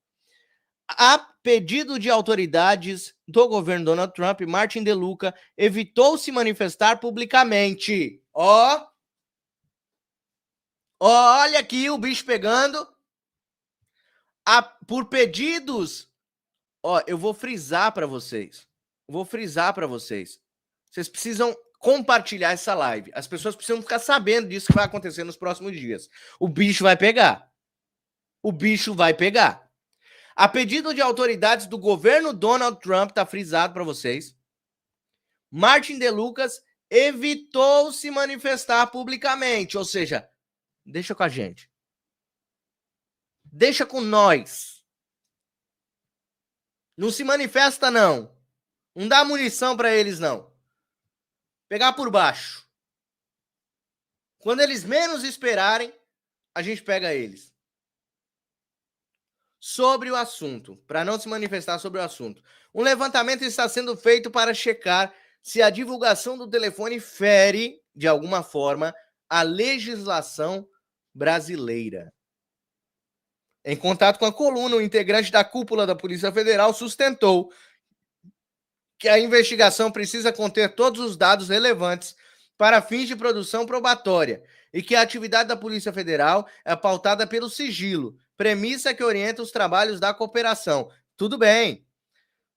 A pedido de autoridades do governo Donald Trump, Martin De Luca evitou se manifestar publicamente. Olha aqui o bicho pegando. Por pedidos. Eu vou frisar para vocês. Vocês precisam compartilhar essa live. As pessoas precisam ficar sabendo disso que vai acontecer nos próximos dias. O bicho vai pegar. A pedido de autoridades do governo Donald Trump, tá frisado para vocês, Martin De Luca evitou se manifestar publicamente, ou seja, deixa com a gente. Deixa com nós. Não se manifesta, não. Não dá munição para eles, não. Pegar por baixo. Quando eles menos esperarem, a gente pega eles. sobre o assunto, para não se manifestar sobre o assunto. Um levantamento está sendo feito para checar se a divulgação do telefone fere, de alguma forma, a legislação brasileira. Em contato com a coluna, o integrante da cúpula da Polícia Federal sustentou que a investigação precisa conter todos os dados relevantes para fins de produção probatória e que a atividade da Polícia Federal é pautada pelo sigilo, premissa que orienta os trabalhos da cooperação. Tudo bem.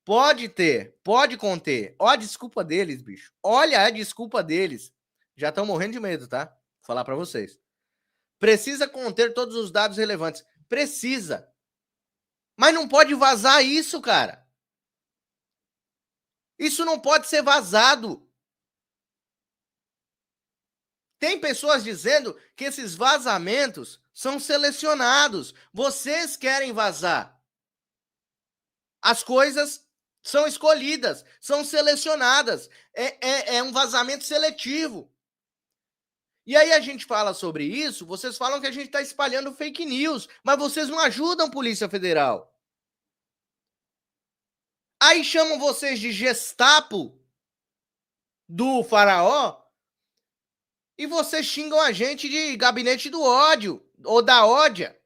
Pode ter, pode conter. Ó a desculpa deles, bicho. Olha a desculpa deles. Já estão morrendo de medo, tá? Vou falar para vocês. Precisa conter todos os dados relevantes. Precisa. Mas não pode vazar isso, cara. Isso não pode ser vazado. Tem pessoas dizendo que esses vazamentos são selecionados. Vocês querem vazar. As coisas são escolhidas, são selecionadas. É um vazamento seletivo. E aí a gente fala sobre isso, vocês falam que a gente está espalhando fake news, mas vocês não ajudam a Polícia Federal. Aí chamam vocês de Gestapo do Faraó e vocês xingam a gente de gabinete do ódio ou da ódia.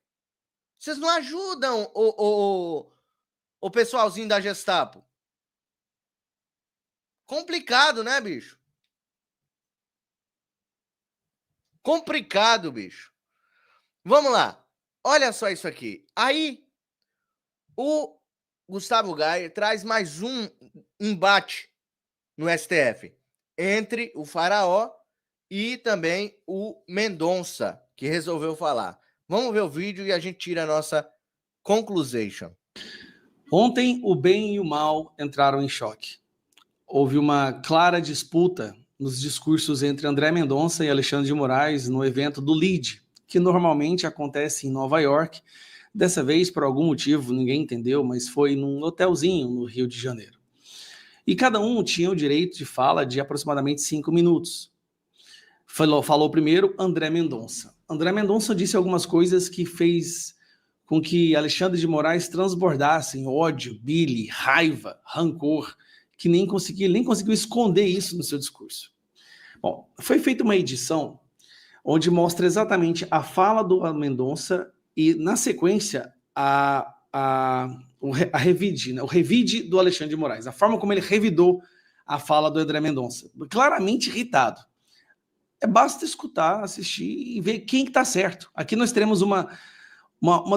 Vocês não ajudam o pessoalzinho da Gestapo. Complicado, né, bicho? Complicado, bicho. Vamos lá. Olha só isso aqui. Aí, o Gustavo Gayer traz mais um embate no STF entre o Faraó e também o Mendonça, que resolveu falar. Vamos ver o vídeo e a gente tira a nossa conclusion. Ontem, o bem e o mal entraram em choque. Houve uma clara disputa nos discursos entre André Mendonça e Alexandre de Moraes no evento do LEAD, que normalmente acontece em Nova York. Dessa vez, por algum motivo, ninguém entendeu, mas foi num hotelzinho no Rio de Janeiro. E cada um tinha o direito de fala de aproximadamente 5 minutos. Falou primeiro André Mendonça. André Mendonça disse algumas coisas que fez com que Alexandre de Moraes transbordasse em ódio, bile, raiva, rancor, que nem conseguiu esconder isso no seu discurso. Bom, foi feita uma edição onde mostra exatamente a fala do Mendonça e, na sequência, o revide, né? O revide do Alexandre de Moraes, a forma como ele revidou a fala do André Mendonça, claramente irritado. Basta escutar, assistir e ver quem que está certo. Aqui nós teremos uma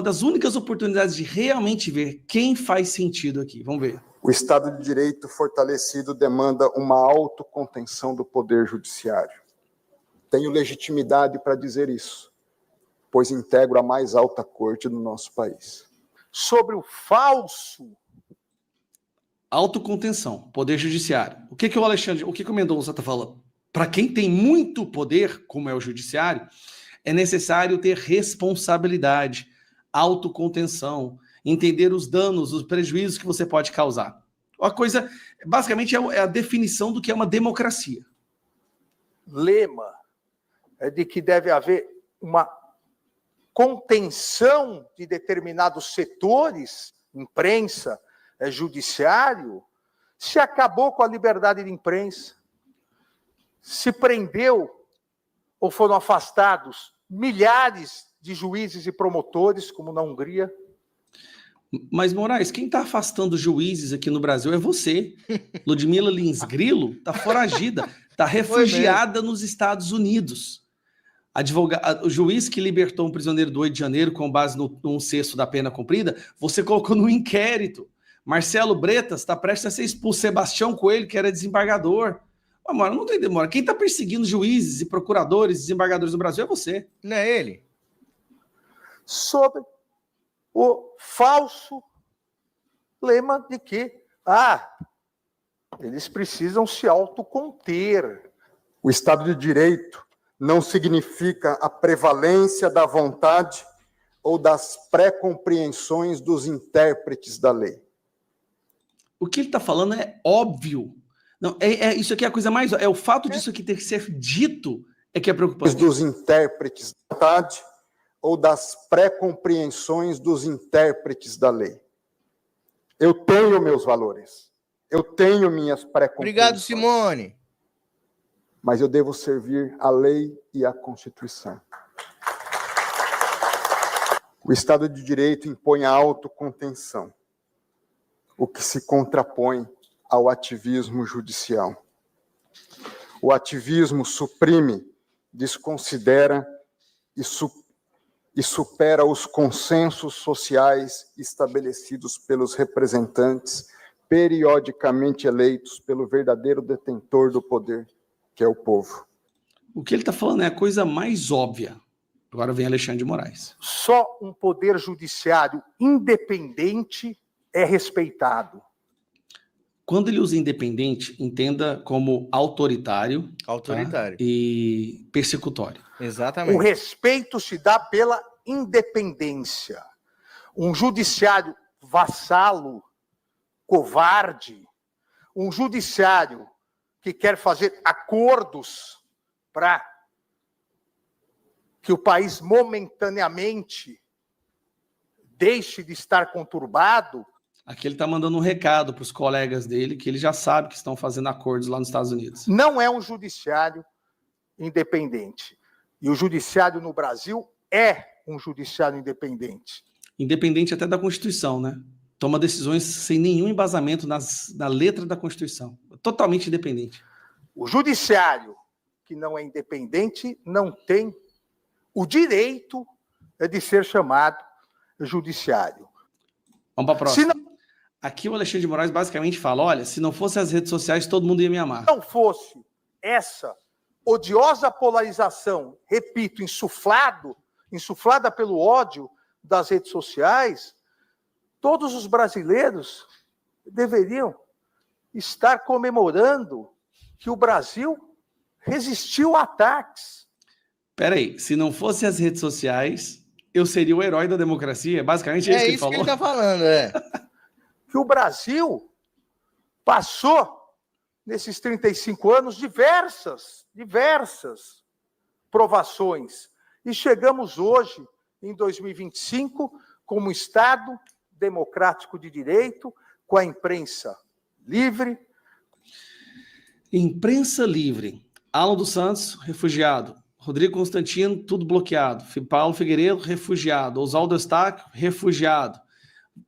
das únicas oportunidades de realmente ver quem faz sentido aqui. Vamos ver. O Estado de Direito fortalecido demanda uma autocontenção do Poder Judiciário. Tenho legitimidade para dizer isso, pois integro a mais alta corte do nosso país. Sobre o falso... Autocontenção, Poder Judiciário. O que o Mendonça está falando? Para quem tem muito poder, como é o Judiciário, é necessário ter responsabilidade, autocontenção, entender os danos, os prejuízos que você pode causar. A coisa, basicamente, é a definição do que é uma democracia. Lema é de que deve haver uma contenção de determinados setores, imprensa, judiciário, se acabou com a liberdade de imprensa, se prendeu ou foram afastados milhares de juízes e promotores, como na Hungria. Mas, Moraes, quem está afastando juízes aqui no Brasil é você. Ludmila Lins Grilo está foragida, está refugiada nos Estados Unidos. O juiz que libertou um prisioneiro do 8 de janeiro com base no 1/6 da pena cumprida, você colocou no inquérito. Marcelo Bretas está prestes a ser expulso. Sebastião Coelho, que era desembargador. Mora, não tem demora. Quem está perseguindo juízes e procuradores, desembargadores no Brasil é você. Não é ele? Sobre o falso lema de que eles precisam se autoconter. O Estado de Direito não significa a prevalência da vontade ou das pré-compreensões dos intérpretes da lei. O que ele está falando é óbvio. Não, isso aqui é a coisa mais... É o fato disso aqui ter que ser dito é que é preocupante. Dos intérpretes da vontade ou das pré-compreensões dos intérpretes da lei. Eu tenho meus valores, eu tenho minhas pré-compreensões. Obrigado, Simone. Mas eu devo servir a lei e a Constituição. O Estado de Direito impõe a autocontenção, o que se contrapõe ao ativismo judicial. O ativismo suprime, desconsidera e supera os consensos sociais estabelecidos pelos representantes periodicamente eleitos pelo verdadeiro detentor do poder, que é o povo. O que ele está falando é a coisa mais óbvia. Agora vem Alexandre de Moraes. Só um poder judiciário independente é respeitado. Quando ele usa independente, entenda como autoritário, Autoritário. tá? E persecutório. Exatamente. O respeito se dá pela independência. Um judiciário vassalo, covarde, um judiciário que quer fazer acordos para que o país momentaneamente deixe de estar conturbado. Aqui ele está mandando um recado para os colegas dele, que ele já sabe que estão fazendo acordos lá nos Estados Unidos. Não é um judiciário independente. E o judiciário no Brasil é um judiciário independente. Independente até da Constituição, né? Toma decisões sem nenhum embasamento na letra da Constituição. Totalmente independente. O judiciário que não é independente não tem o direito de ser chamado judiciário. Vamos para a próxima. Se não Aqui o Alexandre de Moraes basicamente fala, olha, se não fosse as redes sociais, todo mundo ia me amar. fosse essa odiosa polarização, repito, insuflada pelo ódio das redes sociais, todos os brasileiros deveriam estar comemorando que o Brasil resistiu a ataques. Peraí, se não fosse as redes sociais, eu seria o herói da democracia? Basicamente é isso que ele falou. É isso que ele está falando, é. Que o Brasil passou, nesses 35 anos, diversas provações. E chegamos hoje, em 2025, como um Estado democrático de direito, com a imprensa livre. Imprensa livre. Alan dos Santos, refugiado. Rodrigo Constantino, tudo bloqueado. Paulo Figueiredo, refugiado. Oswaldo Eustáquio, refugiado.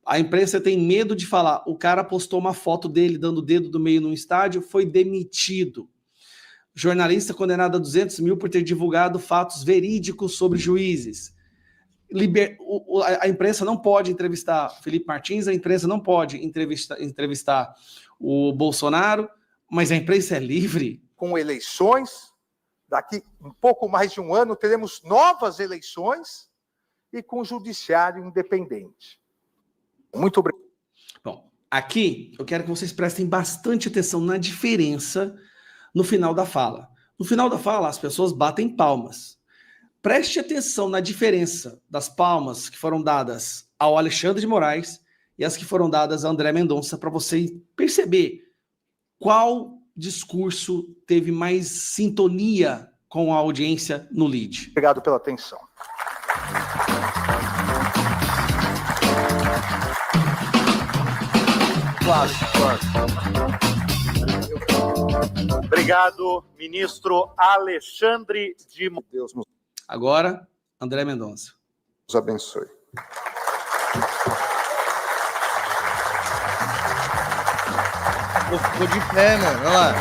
A imprensa tem medo de falar. O cara postou uma foto dele dando o dedo do meio num estádio, foi demitido. Jornalista condenado a 200 mil por ter divulgado fatos verídicos sobre juízes. A imprensa não pode entrevistar Felipe Martins, a imprensa não pode entrevistar o Bolsonaro, mas a imprensa é livre. Com eleições, daqui um pouco mais de um ano teremos novas eleições e com o judiciário independente. Muito obrigado. Bom, aqui eu quero que vocês prestem bastante atenção na diferença no final da fala. No final da fala, as pessoas batem palmas. Preste atenção na diferença das palmas que foram dadas ao Alexandre de Moraes e as que foram dadas a André Mendonça, para você perceber qual discurso teve mais sintonia com a audiência no lead. Obrigado pela atenção. Obrigado, ministro Alexandre de Moraes. Deus nos Agora, André Mendonça. abençoe. Ficou de pé, mano. Olha lá.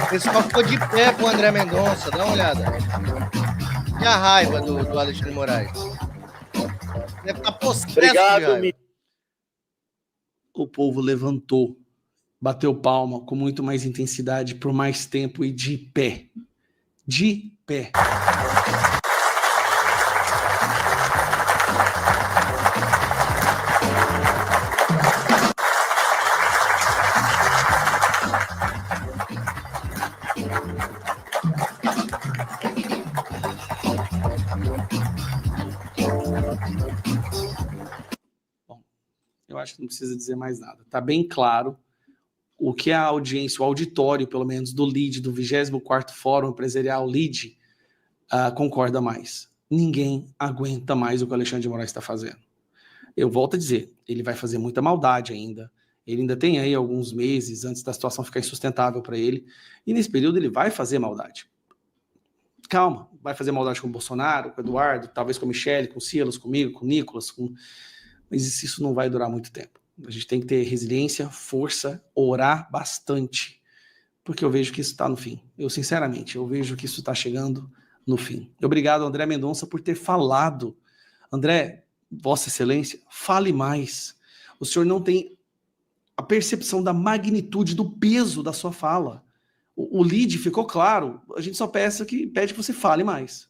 O pessoal ficou de pé pro André Mendonça. Dá uma olhada. E a raiva do Alexandre de Moraes. Deve estar possesso. Obrigado, O povo levantou, bateu palma com muito mais intensidade, por mais tempo e de pé. De pé. Bom, eu acho que não precisa dizer mais nada. Está bem claro o que a audiência, o auditório, pelo menos, do LEAD, do 24º Fórum Empresarial LEAD, concorda mais. Ninguém aguenta mais o que o Alexandre de Moraes está fazendo. Eu volto a dizer, ele vai fazer muita maldade ainda. Ele ainda tem aí alguns meses antes da situação ficar insustentável para ele. E nesse período ele vai fazer maldade. Calma, vai fazer maldade com o Bolsonaro, com o Eduardo, talvez com a Michele, com o Silas, comigo, com o Nicolas. Mas isso não vai durar muito tempo. A gente tem que ter resiliência, força, orar bastante. Porque eu vejo que isso está no fim. Sinceramente, eu vejo que isso está chegando no fim. Obrigado, André Mendonça, por ter falado. André, Vossa Excelência, fale mais. O senhor não tem a percepção da magnitude, do peso da sua fala. O lead ficou claro, a gente só pede que você fale mais.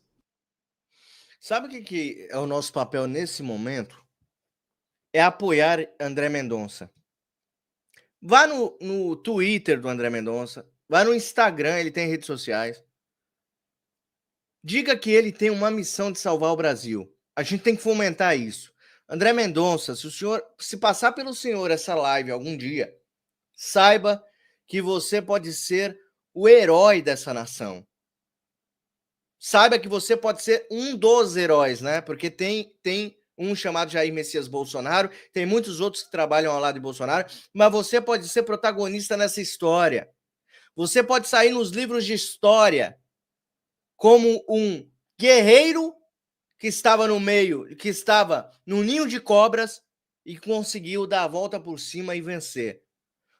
Sabe o que é o nosso papel nesse momento? É apoiar André Mendonça. Vá no Twitter do André Mendonça, vá no Instagram, ele tem redes sociais. Diga que ele tem uma missão de salvar o Brasil. A gente tem que fomentar isso. André Mendonça, se passar pelo senhor essa live algum dia, saiba que você pode ser o herói dessa nação. Saiba que você pode ser um dos heróis, né? Porque tem um chamado Jair Messias Bolsonaro, tem muitos outros que trabalham ao lado de Bolsonaro, mas você pode ser protagonista nessa história. Você pode sair nos livros de história como um guerreiro que estava no meio, que estava no ninho de cobras e conseguiu dar a volta por cima e vencer.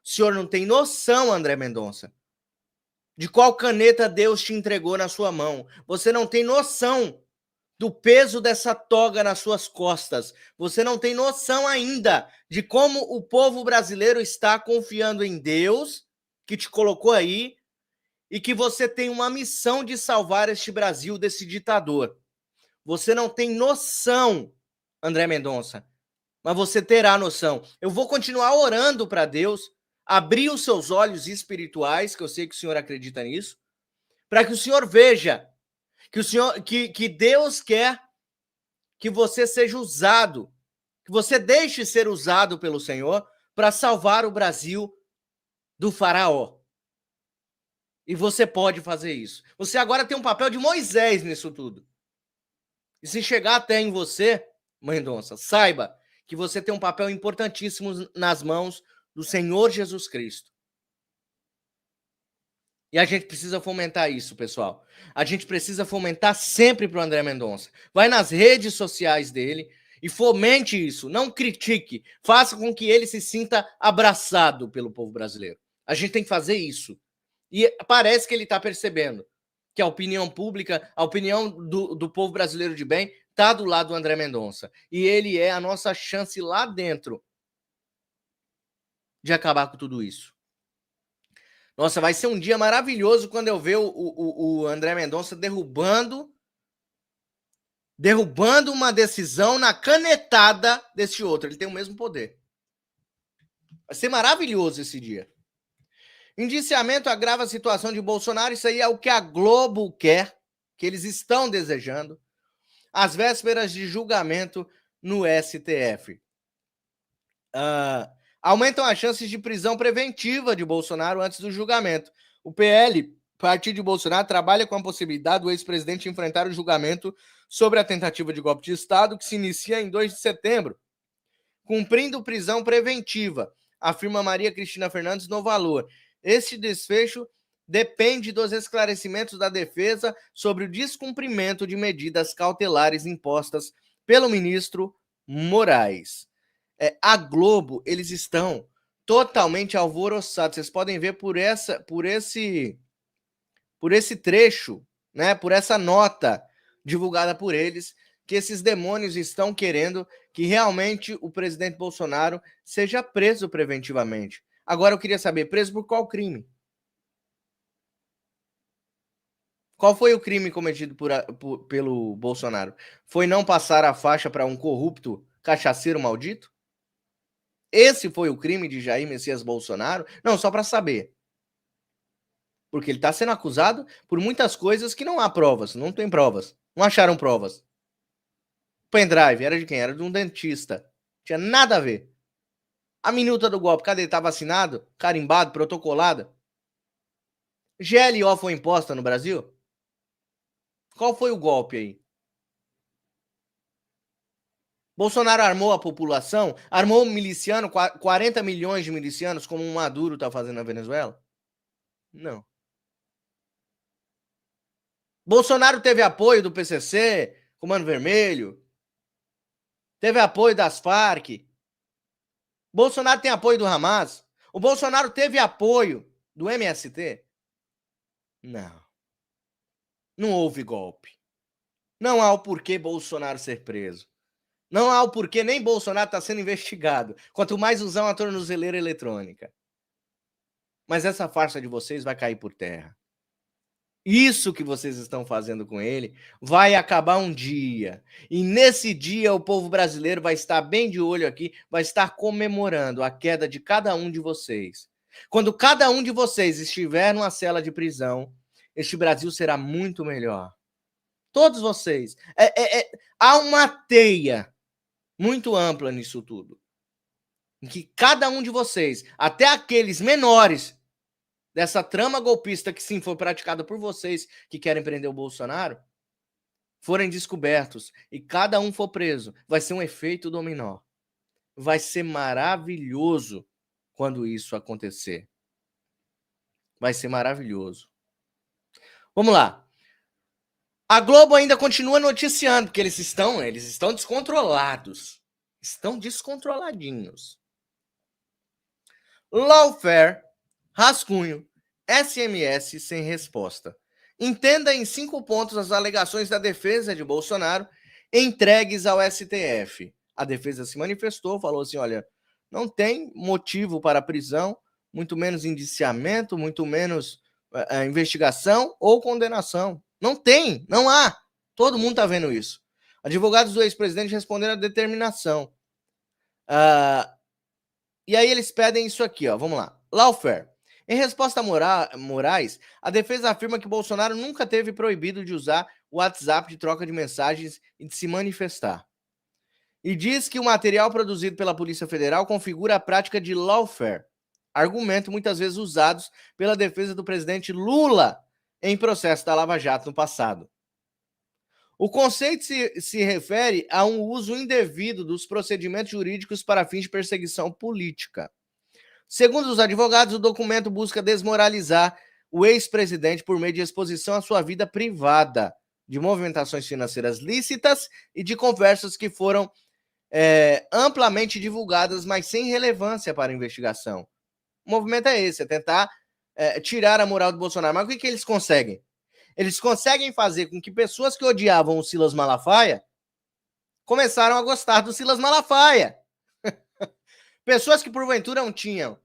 O senhor não tem noção, André Mendonça, de qual caneta Deus te entregou na sua mão. Você não tem noção do peso dessa toga nas suas costas. Você não tem noção ainda de como o povo brasileiro está confiando em Deus, que te colocou aí, e que você tem uma missão de salvar este Brasil desse ditador. Você não tem noção, André Mendonça, mas você terá noção. Eu vou continuar orando para Deus abrir os seus olhos espirituais, que eu sei que o senhor acredita nisso, para que o senhor veja que Deus quer que você seja usado, que você deixe ser usado pelo Senhor para salvar o Brasil do faraó. E você pode fazer isso. Você agora tem um papel de Moisés nisso tudo. E se chegar até em você, Mendonça, saiba que você tem um papel importantíssimo nas mãos do Senhor Jesus Cristo. E a gente precisa fomentar isso, pessoal. A gente precisa fomentar sempre para o André Mendonça. Vai nas redes sociais dele e fomente isso. Não critique. Faça com que ele se sinta abraçado pelo povo brasileiro. A gente tem que fazer isso. E parece que ele está percebendo que a opinião pública, a opinião do povo brasileiro de bem, está do lado do André Mendonça. E ele é a nossa chance lá dentro de acabar com tudo isso. Nossa, vai ser um dia maravilhoso quando eu ver o André Mendonça derrubando uma decisão na canetada desse outro. Ele tem o mesmo poder. Vai ser maravilhoso esse dia. Indiciamento agrava a situação de Bolsonaro. Isso aí é o que a Globo quer, que eles estão desejando. Às vésperas de julgamento no STF. Aumentam as chances de prisão preventiva de Bolsonaro antes do julgamento. O PL, partido de Bolsonaro, trabalha com a possibilidade do ex-presidente enfrentar o julgamento sobre a tentativa de golpe de Estado, que se inicia em 2 de setembro, cumprindo prisão preventiva, afirma Maria Cristina Fernandes no Valor. Este desfecho depende dos esclarecimentos da defesa sobre o descumprimento de medidas cautelares impostas pelo ministro Moraes. A Globo, eles estão totalmente alvoroçados. Vocês podem ver por esse trecho, né, por essa nota divulgada por eles, que esses demônios estão querendo que realmente o presidente Bolsonaro seja preso preventivamente. Agora eu queria saber, preso por qual crime? Qual foi o crime cometido pelo Bolsonaro? Foi não passar a faixa para um corrupto cachaceiro maldito? Esse foi o crime de Jair Messias Bolsonaro? Não, só para saber. Porque ele está sendo acusado por muitas coisas que não há provas, não tem provas. Não acharam provas. O pendrive era de quem? Era de um dentista. Tinha nada a ver. A minuta do golpe, cadê? Está vacinado? Carimbado? Protocolada? GLO foi imposta no Brasil? Qual foi o golpe aí? Bolsonaro armou a população? Armou um miliciano, 40 milhões de milicianos, como o Maduro está fazendo na Venezuela? Não. Bolsonaro teve apoio do PCC, Comando Vermelho, teve apoio das Farc. Bolsonaro tem apoio do Hamas. O Bolsonaro teve apoio do MST? Não. Não houve golpe. Não há o porquê Bolsonaro ser preso. Não há o porquê nem Bolsonaro está sendo investigado. Quanto mais usar uma tornozeleira eletrônica. Mas essa farsa de vocês vai cair por terra. Isso que vocês estão fazendo com ele vai acabar um dia. E nesse dia o povo brasileiro vai estar bem de olho aqui, vai estar comemorando a queda de cada um de vocês. Quando cada um de vocês estiver numa cela de prisão, este Brasil será muito melhor. Todos vocês. Há uma teia muito ampla nisso tudo. Em que cada um de vocês, até aqueles menores dessa trama golpista que sim foi praticada por vocês que querem prender o Bolsonaro, forem descobertos e cada um for preso, vai ser um efeito dominó. Vai ser maravilhoso quando isso acontecer. Vai ser maravilhoso. Vamos lá. A Globo ainda continua noticiando, porque eles estão descontrolados. Estão descontroladinhos. Lawfare, rascunho, SMS sem resposta. Entenda em 5 pontos as alegações da defesa de Bolsonaro entregues ao STF. A defesa se manifestou, falou assim, olha, não tem motivo para prisão, muito menos indiciamento, muito menos investigação ou condenação. Não tem, não há. Todo mundo está vendo isso. Advogados do ex-presidente responderam à determinação. E aí eles pedem isso aqui, ó. Vamos lá. Lawfare. Em resposta a Moraes, a defesa afirma que Bolsonaro nunca teve proibido de usar o WhatsApp de troca de mensagens e de se manifestar. E diz que o material produzido pela Polícia Federal configura a prática de lawfare, argumento muitas vezes usados pela defesa do presidente Lula em processo da Lava Jato no passado. O conceito se refere a um uso indevido dos procedimentos jurídicos para fins de perseguição política. Segundo os advogados, o documento busca desmoralizar o ex-presidente por meio de exposição à sua vida privada, de movimentações financeiras lícitas e de conversas que foram amplamente divulgadas, mas sem relevância para a investigação. O movimento é esse, é tentar tirar a moral do Bolsonaro. Mas o que eles conseguem? Eles conseguem fazer com que pessoas que odiavam o Silas Malafaia começaram a gostar do Silas Malafaia. Pessoas que porventura não tinham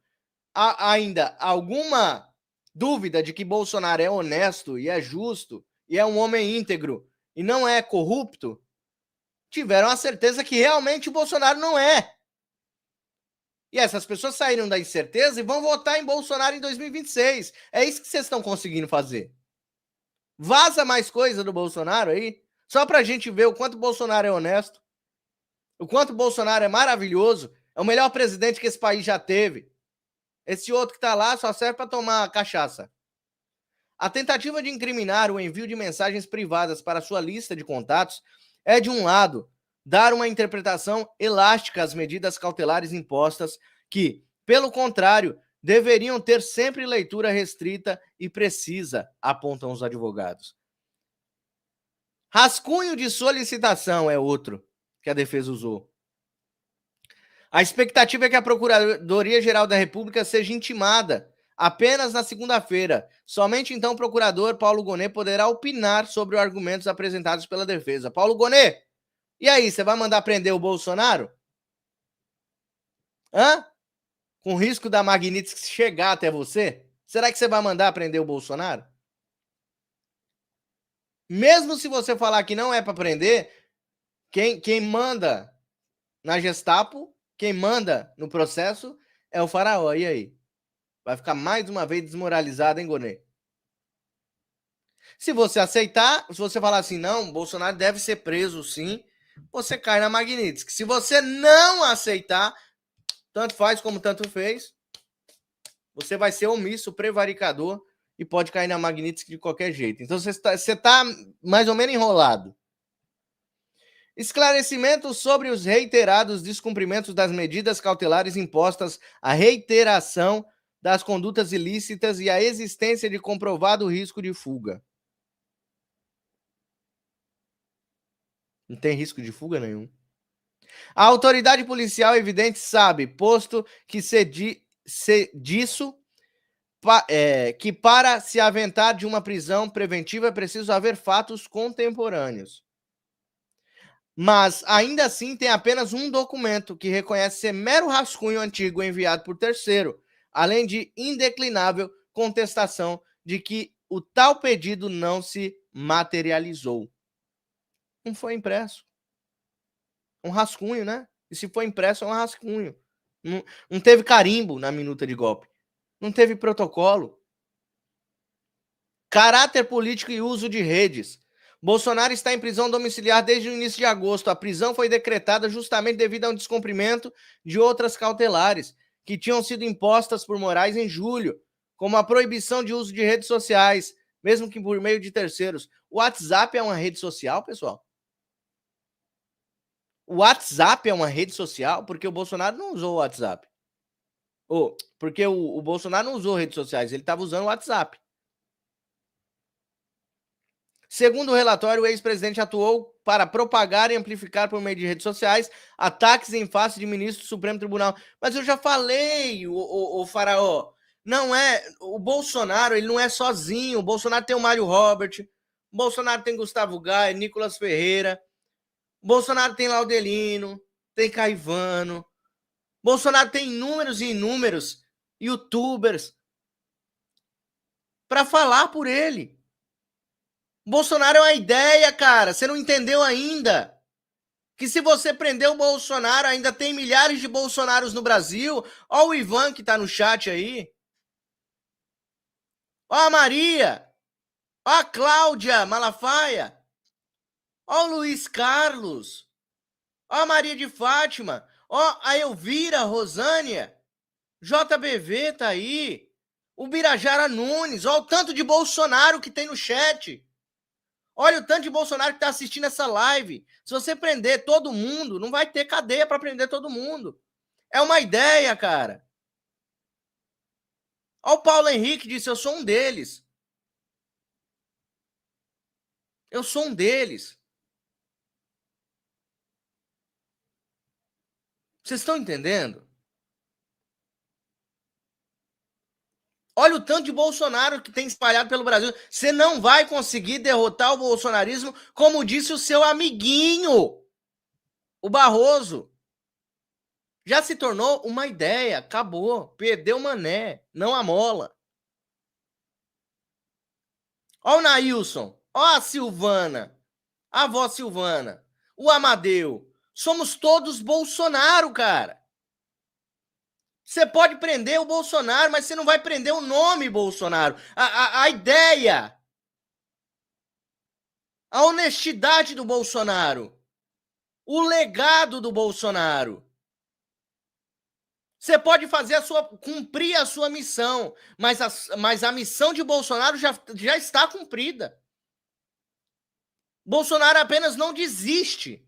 ainda alguma dúvida de que Bolsonaro é honesto e é justo e é um homem íntegro e não é corrupto, tiveram a certeza que realmente o Bolsonaro não é. E essas pessoas saíram da incerteza e vão votar em Bolsonaro em 2026. É isso que vocês estão conseguindo fazer. Vaza mais coisa do Bolsonaro aí, só pra gente ver o quanto o Bolsonaro é honesto, o quanto o Bolsonaro é maravilhoso, é o melhor presidente que esse país já teve. Esse outro que tá lá só serve para tomar cachaça. A tentativa de incriminar o envio de mensagens privadas para sua lista de contatos é, de um lado, dar uma interpretação elástica às medidas cautelares impostas que, pelo contrário, deveriam ter sempre leitura restrita e precisa, apontam os advogados. Rascunho de solicitação é outro que a defesa usou. A expectativa é que a Procuradoria-Geral da República seja intimada apenas na segunda-feira. Somente então o procurador Paulo Gonet poderá opinar sobre os argumentos apresentados pela defesa. Paulo Gonet, e aí, você vai mandar prender o Bolsonaro? Com risco da Magnitsky chegar até você? Será que você vai mandar prender o Bolsonaro? Mesmo se você falar que não é para prender, quem manda na Gestapo, quem manda no processo é o faraó. E aí? Vai ficar mais uma vez desmoralizado, hein, Gonet? Se você aceitar, se você falar assim, não, Bolsonaro deve ser preso sim, você cai na Magnitsky. Se você não aceitar, tanto faz como tanto fez, você vai ser omisso, prevaricador e pode cair na Magnitsky de qualquer jeito. Então você está mais ou menos enrolado. Esclarecimentos sobre os reiterados descumprimentos das medidas cautelares impostas, a reiteração das condutas ilícitas e a existência de comprovado risco de fuga. Não tem risco de fuga nenhum. A autoridade policial evidente sabe, posto que que para se aventar de uma prisão preventiva é preciso haver fatos contemporâneos. Mas, ainda assim, tem apenas um documento que reconhece ser mero rascunho antigo enviado por terceiro, além de indeclinável contestação de que o tal pedido não se materializou. Não foi impresso. Um rascunho, né? E se for impresso, é um rascunho. Não teve carimbo na minuta de golpe. Não teve protocolo. Caráter político e uso de redes. Bolsonaro está em prisão domiciliar desde o início de agosto. A prisão foi decretada justamente devido a um descumprimento de outras cautelares que tinham sido impostas por Moraes em julho, como a proibição de uso de redes sociais, mesmo que por meio de terceiros. O WhatsApp é uma rede social, pessoal? O WhatsApp é uma rede social? Porque o Bolsonaro não usou o WhatsApp. Porque o Bolsonaro não usou redes sociais, ele estava usando o WhatsApp. Segundo o relatório, o ex-presidente atuou para propagar e amplificar por meio de redes sociais ataques em face de ministro do Supremo Tribunal. Mas eu já falei, o Faraó, não é... O Bolsonaro, ele não é sozinho. O Bolsonaro tem o Mário Robert, o Bolsonaro tem Gustavo Gai, Nicolas Ferreira, o Bolsonaro tem Laudelino, tem Caivano, Bolsonaro tem inúmeros e inúmeros youtubers para falar por ele. Bolsonaro é uma ideia, cara. Você não entendeu ainda? Que se você prender o Bolsonaro, ainda tem milhares de Bolsonaros no Brasil. Ó o Ivan que tá no chat aí. Ó a Maria. Ó a Cláudia Malafaia. Ó o Luiz Carlos. Ó a Maria de Fátima. Ó a Elvira Rosânia. JBV tá aí. O Birajara Nunes. Ó o tanto de Bolsonaro que tem no chat. Olha o tanto de Bolsonaro que está assistindo essa live. Se você prender todo mundo, não vai ter cadeia para prender todo mundo. É uma ideia, cara. Olha o Paulo Henrique disse, eu sou um deles. Eu sou um deles. Vocês estão entendendo? Olha o tanto de Bolsonaro que tem espalhado pelo Brasil. Você não vai conseguir derrotar o bolsonarismo, como disse o seu amiguinho, o Barroso. Já se tornou uma ideia, acabou. Perdeu o mané, não a mola. Ó o Nailson, ó a Silvana, a avó Silvana, o Amadeu. Somos todos Bolsonaro, cara. Você pode prender o Bolsonaro, mas você não vai prender o nome Bolsonaro. A ideia. A honestidade do Bolsonaro. O legado do Bolsonaro. Você pode cumprir a sua missão, mas a missão de Bolsonaro já está cumprida. Bolsonaro apenas não desiste.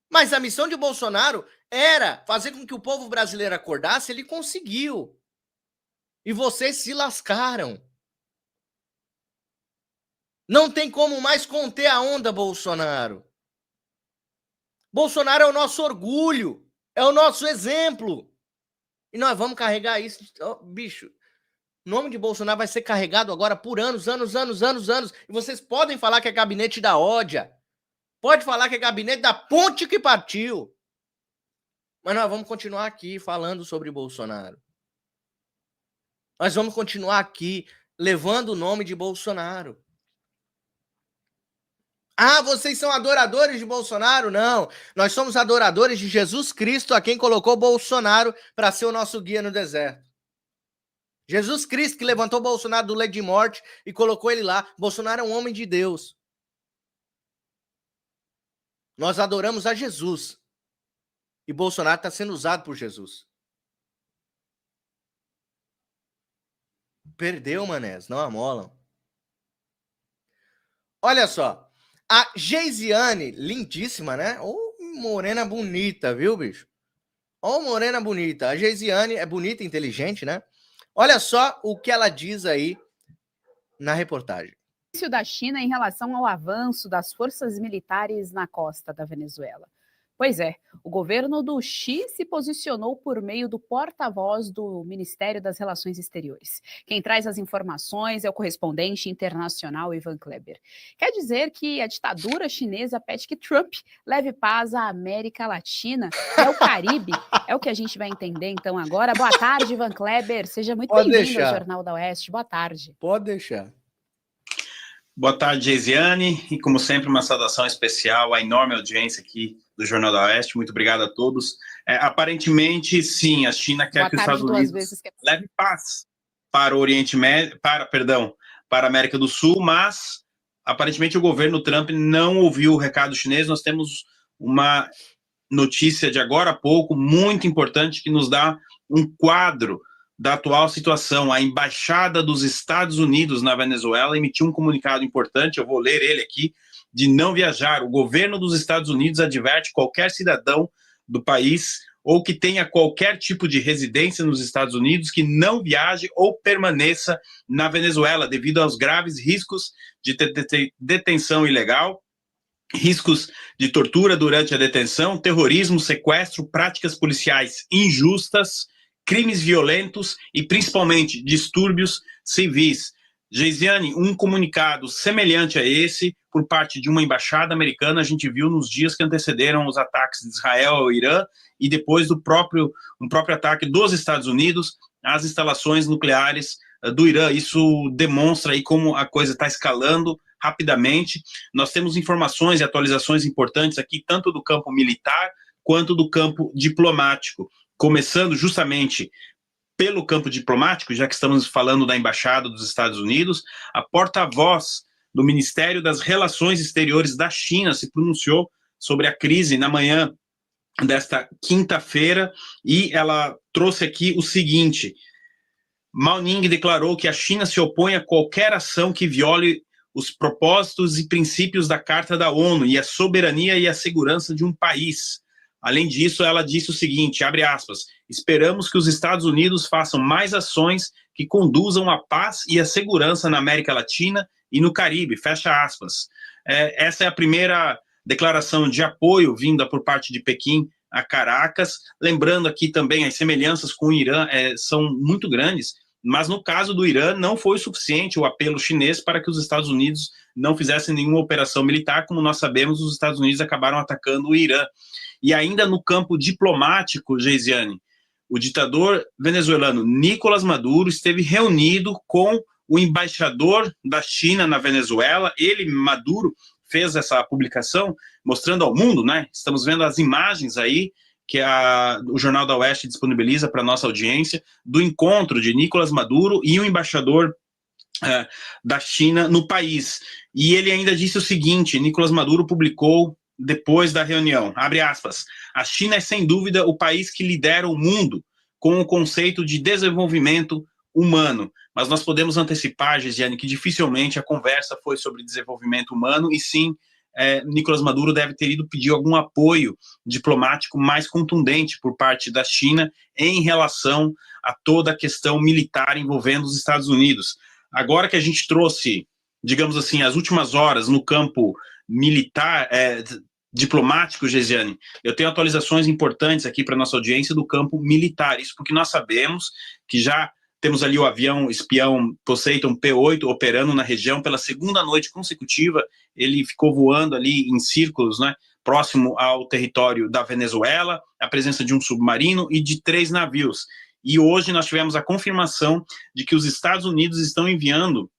Mas a missão de Bolsonaro era fazer com que o povo brasileiro acordasse, ele conseguiu. E vocês se lascaram. Não tem como mais conter a onda, Bolsonaro. Bolsonaro é o nosso orgulho, é o nosso exemplo. E nós vamos carregar isso. Oh, bicho, o nome de Bolsonaro vai ser carregado agora por anos. E vocês podem falar que é gabinete da ódia. Pode falar que é gabinete da ponte que partiu. Mas nós vamos continuar aqui falando sobre Bolsonaro. Nós vamos continuar aqui levando o nome de Bolsonaro. Ah, vocês são adoradores de Bolsonaro? Não. Nós somos adoradores de Jesus Cristo, a quem colocou Bolsonaro para ser o nosso guia no deserto. Jesus Cristo que levantou Bolsonaro do leito de morte e colocou ele lá. Bolsonaro é um homem de Deus. Nós adoramos a Jesus. E Bolsonaro está sendo usado por Jesus. Perdeu, manés, não amolam. Olha só. A Geisiane, lindíssima, né? Ô, morena bonita, viu, bicho? Ô, morena bonita. A Geisiane é bonita e inteligente, né? Olha só o que ela diz aí na reportagem. Da China em relação ao avanço das forças militares na costa da Venezuela. Pois é, o governo do Xi se posicionou por meio do porta-voz do Ministério das Relações Exteriores. Quem traz as informações é o correspondente internacional Ivan Kleber. Quer dizer que a ditadura chinesa pede que Trump leve paz à América Latina e ao Caribe. É o que a gente vai entender então agora. Boa tarde, Ivan Kleber. Seja muito bem-vindo ao Jornal da Oeste. Boa tarde. Pode deixar. Boa tarde, Geisiane, e como sempre uma saudação especial à enorme audiência aqui do Jornal da Oeste. Muito obrigado a todos. Aparentemente, sim, a China quer que os Estados Unidos leve paz para o Oriente Médio, para a América do Sul, mas aparentemente o governo Trump não ouviu o recado chinês. Nós temos uma notícia de agora a pouco, muito importante, que nos dá um quadro da atual situação. A Embaixada dos Estados Unidos na Venezuela emitiu um comunicado importante, eu vou ler ele aqui, de não viajar. O governo dos Estados Unidos adverte qualquer cidadão do país ou que tenha qualquer tipo de residência nos Estados Unidos que não viaje ou permaneça na Venezuela devido aos graves riscos de detenção ilegal, riscos de tortura durante a detenção, terrorismo, sequestro, práticas policiais injustas, crimes violentos e, principalmente, distúrbios civis. Geisiane, um comunicado semelhante a esse, por parte de uma embaixada americana, a gente viu nos dias que antecederam os ataques de Israel ao Irã e depois um próprio ataque dos Estados Unidos às instalações nucleares do Irã. Isso demonstra aí como a coisa está escalando rapidamente. Nós temos informações e atualizações importantes aqui, tanto do campo militar quanto do campo diplomático. Começando justamente pelo campo diplomático, já que estamos falando da Embaixada dos Estados Unidos, a porta-voz do Ministério das Relações Exteriores da China se pronunciou sobre a crise na manhã desta quinta-feira e ela trouxe aqui o seguinte: Mao Ning declarou que a China se opõe a qualquer ação que viole os propósitos e princípios da Carta da ONU e a soberania e a segurança de um país. Além disso, ela disse o seguinte, abre aspas, esperamos que os Estados Unidos façam mais ações que conduzam à paz e à segurança na América Latina e no Caribe, fecha aspas. Essa é a primeira declaração de apoio vinda por parte de Pequim a Caracas, lembrando aqui também as semelhanças com o Irã são muito grandes, mas no caso do Irã não foi suficiente o apelo chinês para que os Estados Unidos não fizessem nenhuma operação militar. Como nós sabemos, os Estados Unidos acabaram atacando o Irã. E ainda no campo diplomático, Geisiane, o ditador venezuelano Nicolás Maduro esteve reunido com o embaixador da China na Venezuela. Ele, Maduro, fez essa publicação mostrando ao mundo, né? Estamos vendo as imagens aí que o Jornal da Oeste disponibiliza para a nossa audiência, do encontro de Nicolás Maduro e o embaixador da China no país. E ele ainda disse o seguinte, Nicolás Maduro publicou depois da reunião, abre aspas, a China é sem dúvida o país que lidera o mundo com o conceito de desenvolvimento humano, mas nós podemos antecipar, Geisiane, que dificilmente a conversa foi sobre desenvolvimento humano, e sim, Nicolás Maduro deve ter ido pedir algum apoio diplomático mais contundente por parte da China em relação a toda a questão militar envolvendo os Estados Unidos. Agora que a gente trouxe, digamos assim, as últimas horas no campo militar, diplomático, Geisiane, eu tenho atualizações importantes aqui para nossa audiência do campo militar, isso porque nós sabemos que já temos ali o avião espião Poseidon P-8 operando na região pela segunda noite consecutiva, ele ficou voando ali em círculos, né, próximo ao território da Venezuela, a presença de um submarino e de 3 navios. E hoje nós tivemos a confirmação de que os Estados Unidos estão enviando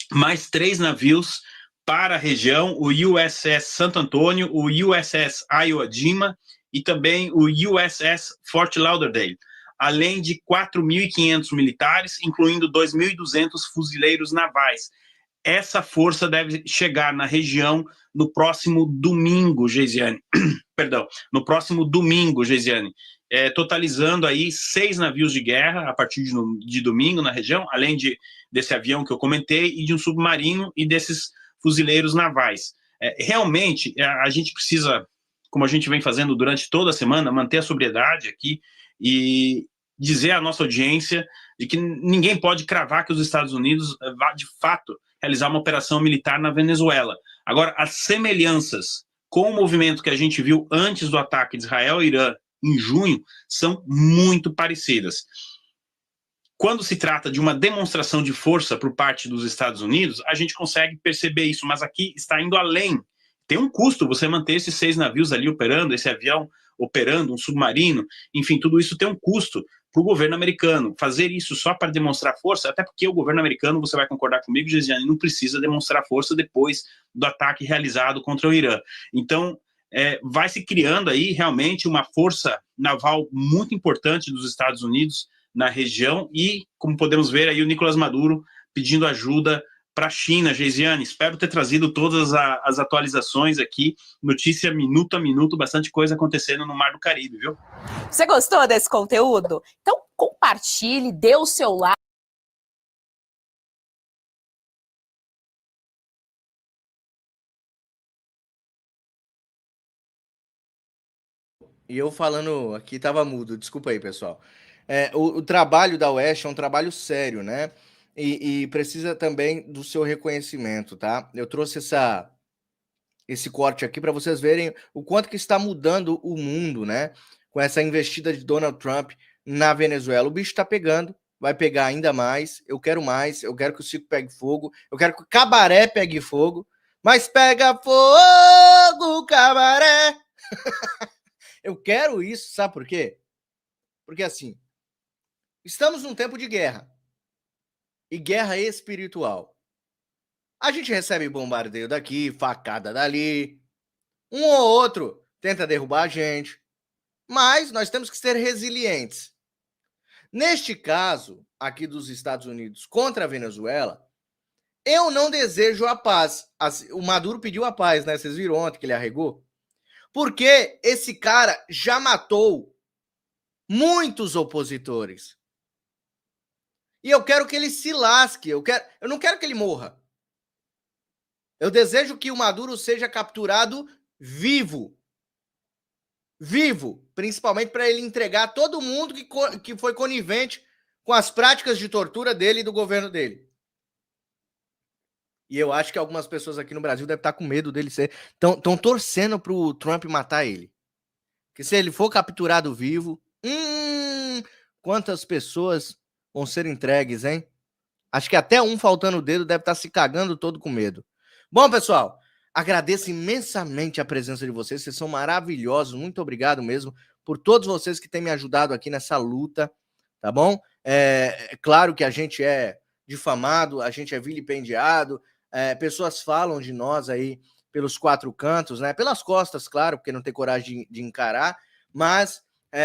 mais 3 navios para a região, o USS Santo Antônio, o USS Iwo Jima e também o USS Fort Lauderdale, além de 4.500 militares, incluindo 2.200 fuzileiros navais. Essa força deve chegar na região no próximo domingo, Geisiane. Perdão, no próximo domingo, Geisiane. Totalizando aí 6 navios de guerra a partir de domingo na região, além desse avião que eu comentei, e de um submarino e desses fuzileiros navais. Realmente, a gente precisa, como a gente vem fazendo durante toda a semana, manter a sobriedade aqui e dizer à nossa audiência de que ninguém pode cravar que os Estados Unidos vá, de fato, realizar uma operação militar na Venezuela. Agora, as semelhanças com o movimento que a gente viu antes do ataque de Israel e Irã em junho são muito parecidas. Quando se trata de uma demonstração de força por parte dos Estados Unidos, a gente consegue perceber isso, mas aqui está indo além. Tem um custo você manter esses 6 navios ali operando, esse avião operando, um submarino, enfim, tudo isso tem um custo para o governo americano. Fazer isso só para demonstrar força, até porque o governo americano, você vai concordar comigo, Gesiane, não precisa demonstrar força depois do ataque realizado contra o Irã. Então, vai se criando aí realmente uma força naval muito importante dos Estados Unidos na região e, como podemos ver aí, o Nicolás Maduro pedindo ajuda para a China. Geisiane, espero ter trazido todas as atualizações aqui, notícia minuto a minuto, bastante coisa acontecendo no Mar do Caribe, viu? Você gostou desse conteúdo? Então compartilhe, dê o seu like. E eu falando aqui, tava mudo, desculpa aí, pessoal. O trabalho da Oeste é um trabalho sério, né? E precisa também do seu reconhecimento, tá? Eu trouxe esse corte aqui para vocês verem o quanto que está mudando o mundo, né? Com essa investida de Donald Trump na Venezuela. O bicho tá pegando, vai pegar ainda mais. Eu quero que o circo pegue fogo, eu quero que o cabaré pegue fogo, mas pega fogo, cabaré! Eu quero isso, sabe por quê? Porque assim, estamos num tempo de guerra. E guerra espiritual. A gente recebe bombardeio daqui, facada dali. Um ou outro tenta derrubar a gente. Mas nós temos que ser resilientes. Neste caso, aqui dos Estados Unidos contra a Venezuela, eu não desejo a paz. O Maduro pediu a paz, né? Vocês viram ontem que ele arregou? Porque esse cara já matou muitos opositores. E eu quero que ele se lasque. Eu não quero que ele morra. Eu desejo que o Maduro seja capturado vivo. Vivo. Principalmente para ele entregar todo mundo que foi conivente com as práticas de tortura dele e do governo dele. E eu acho que algumas pessoas aqui no Brasil devem estar com medo dele ser... Estão torcendo para o Trump matar ele. Porque se ele for capturado vivo... quantas pessoas vão ser entregues, hein? Acho que até um faltando o dedo deve estar se cagando todo com medo. Bom, pessoal, agradeço imensamente a presença de vocês. Vocês são maravilhosos. Muito obrigado mesmo por todos vocês que têm me ajudado aqui nessa luta, tá bom? É claro que a gente é difamado, a gente é vilipendiado, pessoas falam de nós aí pelos 4 cantos, né? Pelas costas, claro, porque não tem coragem de encarar, mas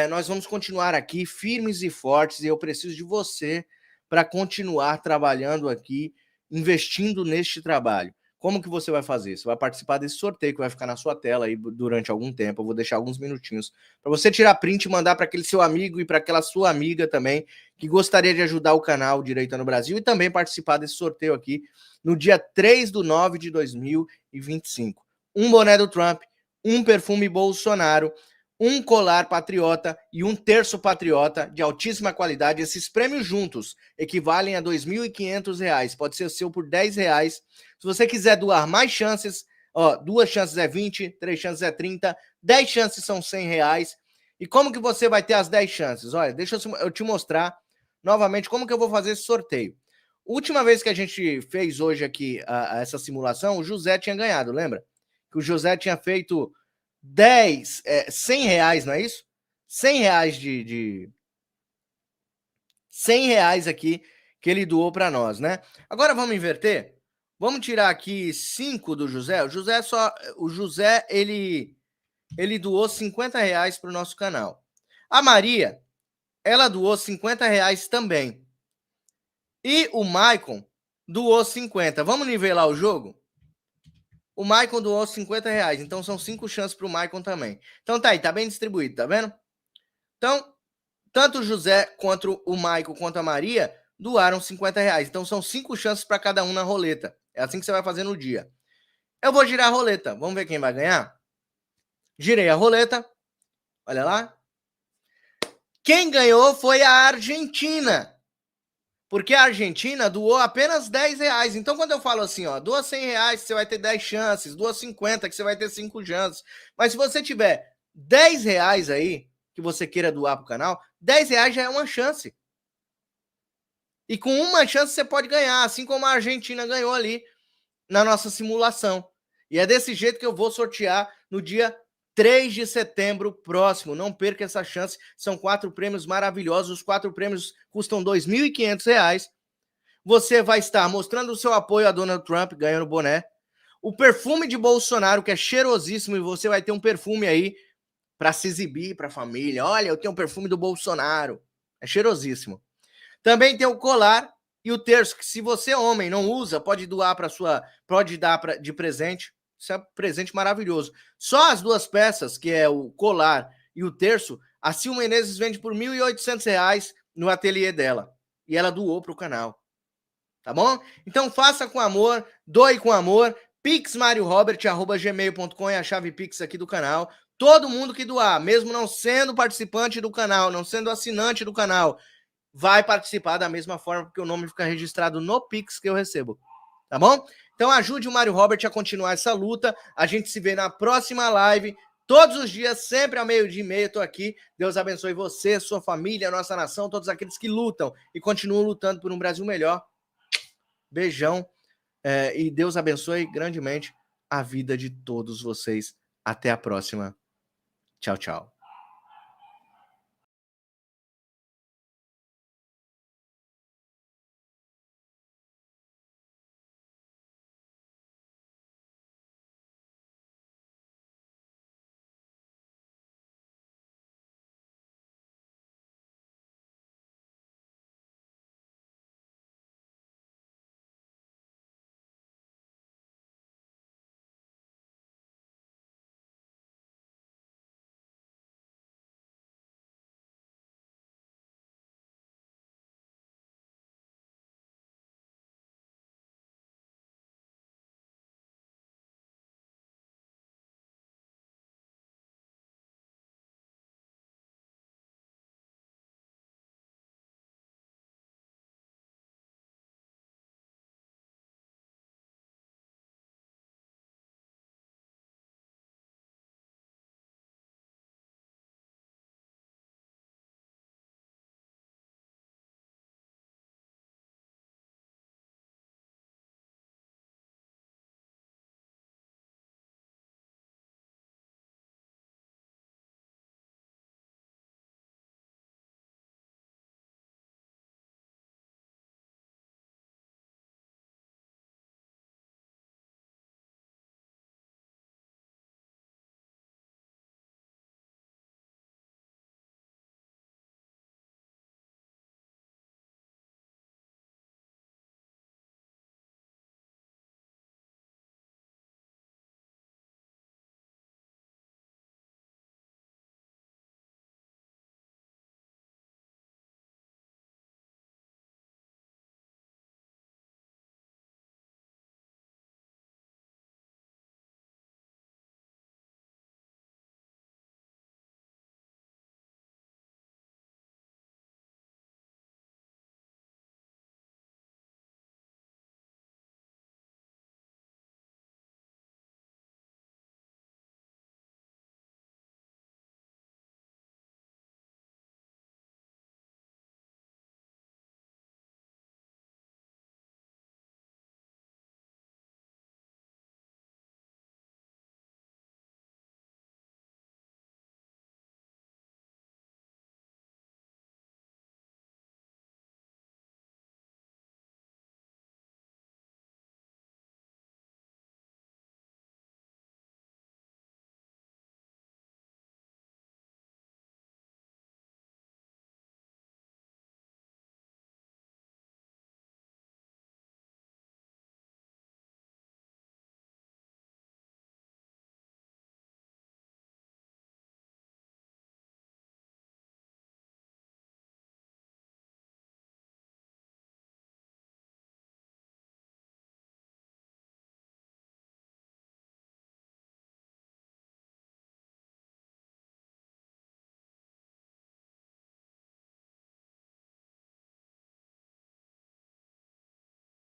nós vamos continuar aqui firmes e fortes e eu preciso de você para continuar trabalhando aqui, investindo neste trabalho. Como que você vai fazer? Você vai participar desse sorteio que vai ficar na sua tela aí durante algum tempo. Eu vou deixar alguns minutinhos para você tirar print e mandar para aquele seu amigo e para aquela sua amiga também que gostaria de ajudar o canal Direita no Brasil e também participar desse sorteio aqui no dia 3/9 de 2025. Um boné do Trump, um perfume Bolsonaro, um colar patriota e um terço patriota de altíssima qualidade. Esses prêmios juntos equivalem a R$ 2.500. Pode ser seu por R$10. Se você quiser doar mais chances, 2 chances é 20, 3 chances é 30, 10 chances são R$100. E como que você vai ter as 10 chances? Olha, deixa eu te mostrar novamente como que eu vou fazer esse sorteio. Última vez que a gente fez hoje aqui essa simulação, o José tinha ganhado, lembra? Que o José tinha feito 100 reais, não é isso? 100 reais de 100 reais aqui que ele doou para nós, né? Agora vamos inverter? Vamos tirar aqui 5 do José. O José ele doou 50 reais para o nosso canal. A Maria, ela doou 50 reais também. E o Maicon doou 50. Vamos nivelar o jogo? O Maicon doou 50 reais, então são 5 chances para o Maicon também. Então tá aí, tá bem distribuído, tá vendo? Então, tanto o José quanto o Maicon quanto a Maria doaram 50 reais. Então são 5 chances para cada um na roleta. É assim que você vai fazer no dia. Eu vou girar a roleta. Vamos ver quem vai ganhar? Girei a roleta. Olha lá. Quem ganhou foi a Argentina. Porque a Argentina doou apenas R$10. Então, quando eu falo assim, ó, doa R$100, você vai ter 10 chances. Doa 50, que você vai ter 5 chances. Mas se você tiver R$10 aí, que você queira doar pro canal, R$10 já é uma chance. E com uma chance você pode ganhar, assim como a Argentina ganhou ali na nossa simulação. E é desse jeito que eu vou sortear no dia 3 de setembro próximo. Não perca essa chance. São 4 prêmios maravilhosos. Os 4 prêmios custam R$2.500. Você vai estar mostrando o seu apoio a Donald Trump, ganhando boné. O perfume de Bolsonaro, que é cheirosíssimo, e você vai ter um perfume aí para se exibir para a família. Olha, eu tenho um perfume do Bolsonaro. É cheirosíssimo. Também tem o colar e o terço, que se você, homem, não usa, pode doar para pode dar de presente. Isso é um presente maravilhoso. Só as 2 peças, que é o colar e o terço, a Sil Menezes vende por R$1.800 no ateliê dela. E ela doou para o canal. Tá bom? Então faça com amor, doe com amor. pixmariorobert@gmail.com é a chave Pix aqui do canal. Todo mundo que doar, mesmo não sendo participante do canal, não sendo assinante do canal, vai participar da mesma forma, porque o nome fica registrado no Pix que eu recebo. Tá bom? Então ajude o Mário Robert a continuar essa luta. A gente se vê na próxima live. Todos os dias, sempre ao 12h30, eu tô aqui. Deus abençoe você, sua família, nossa nação, todos aqueles que lutam e continuam lutando por um Brasil melhor. Beijão. E Deus abençoe grandemente a vida de todos vocês. Até a próxima. Tchau, tchau.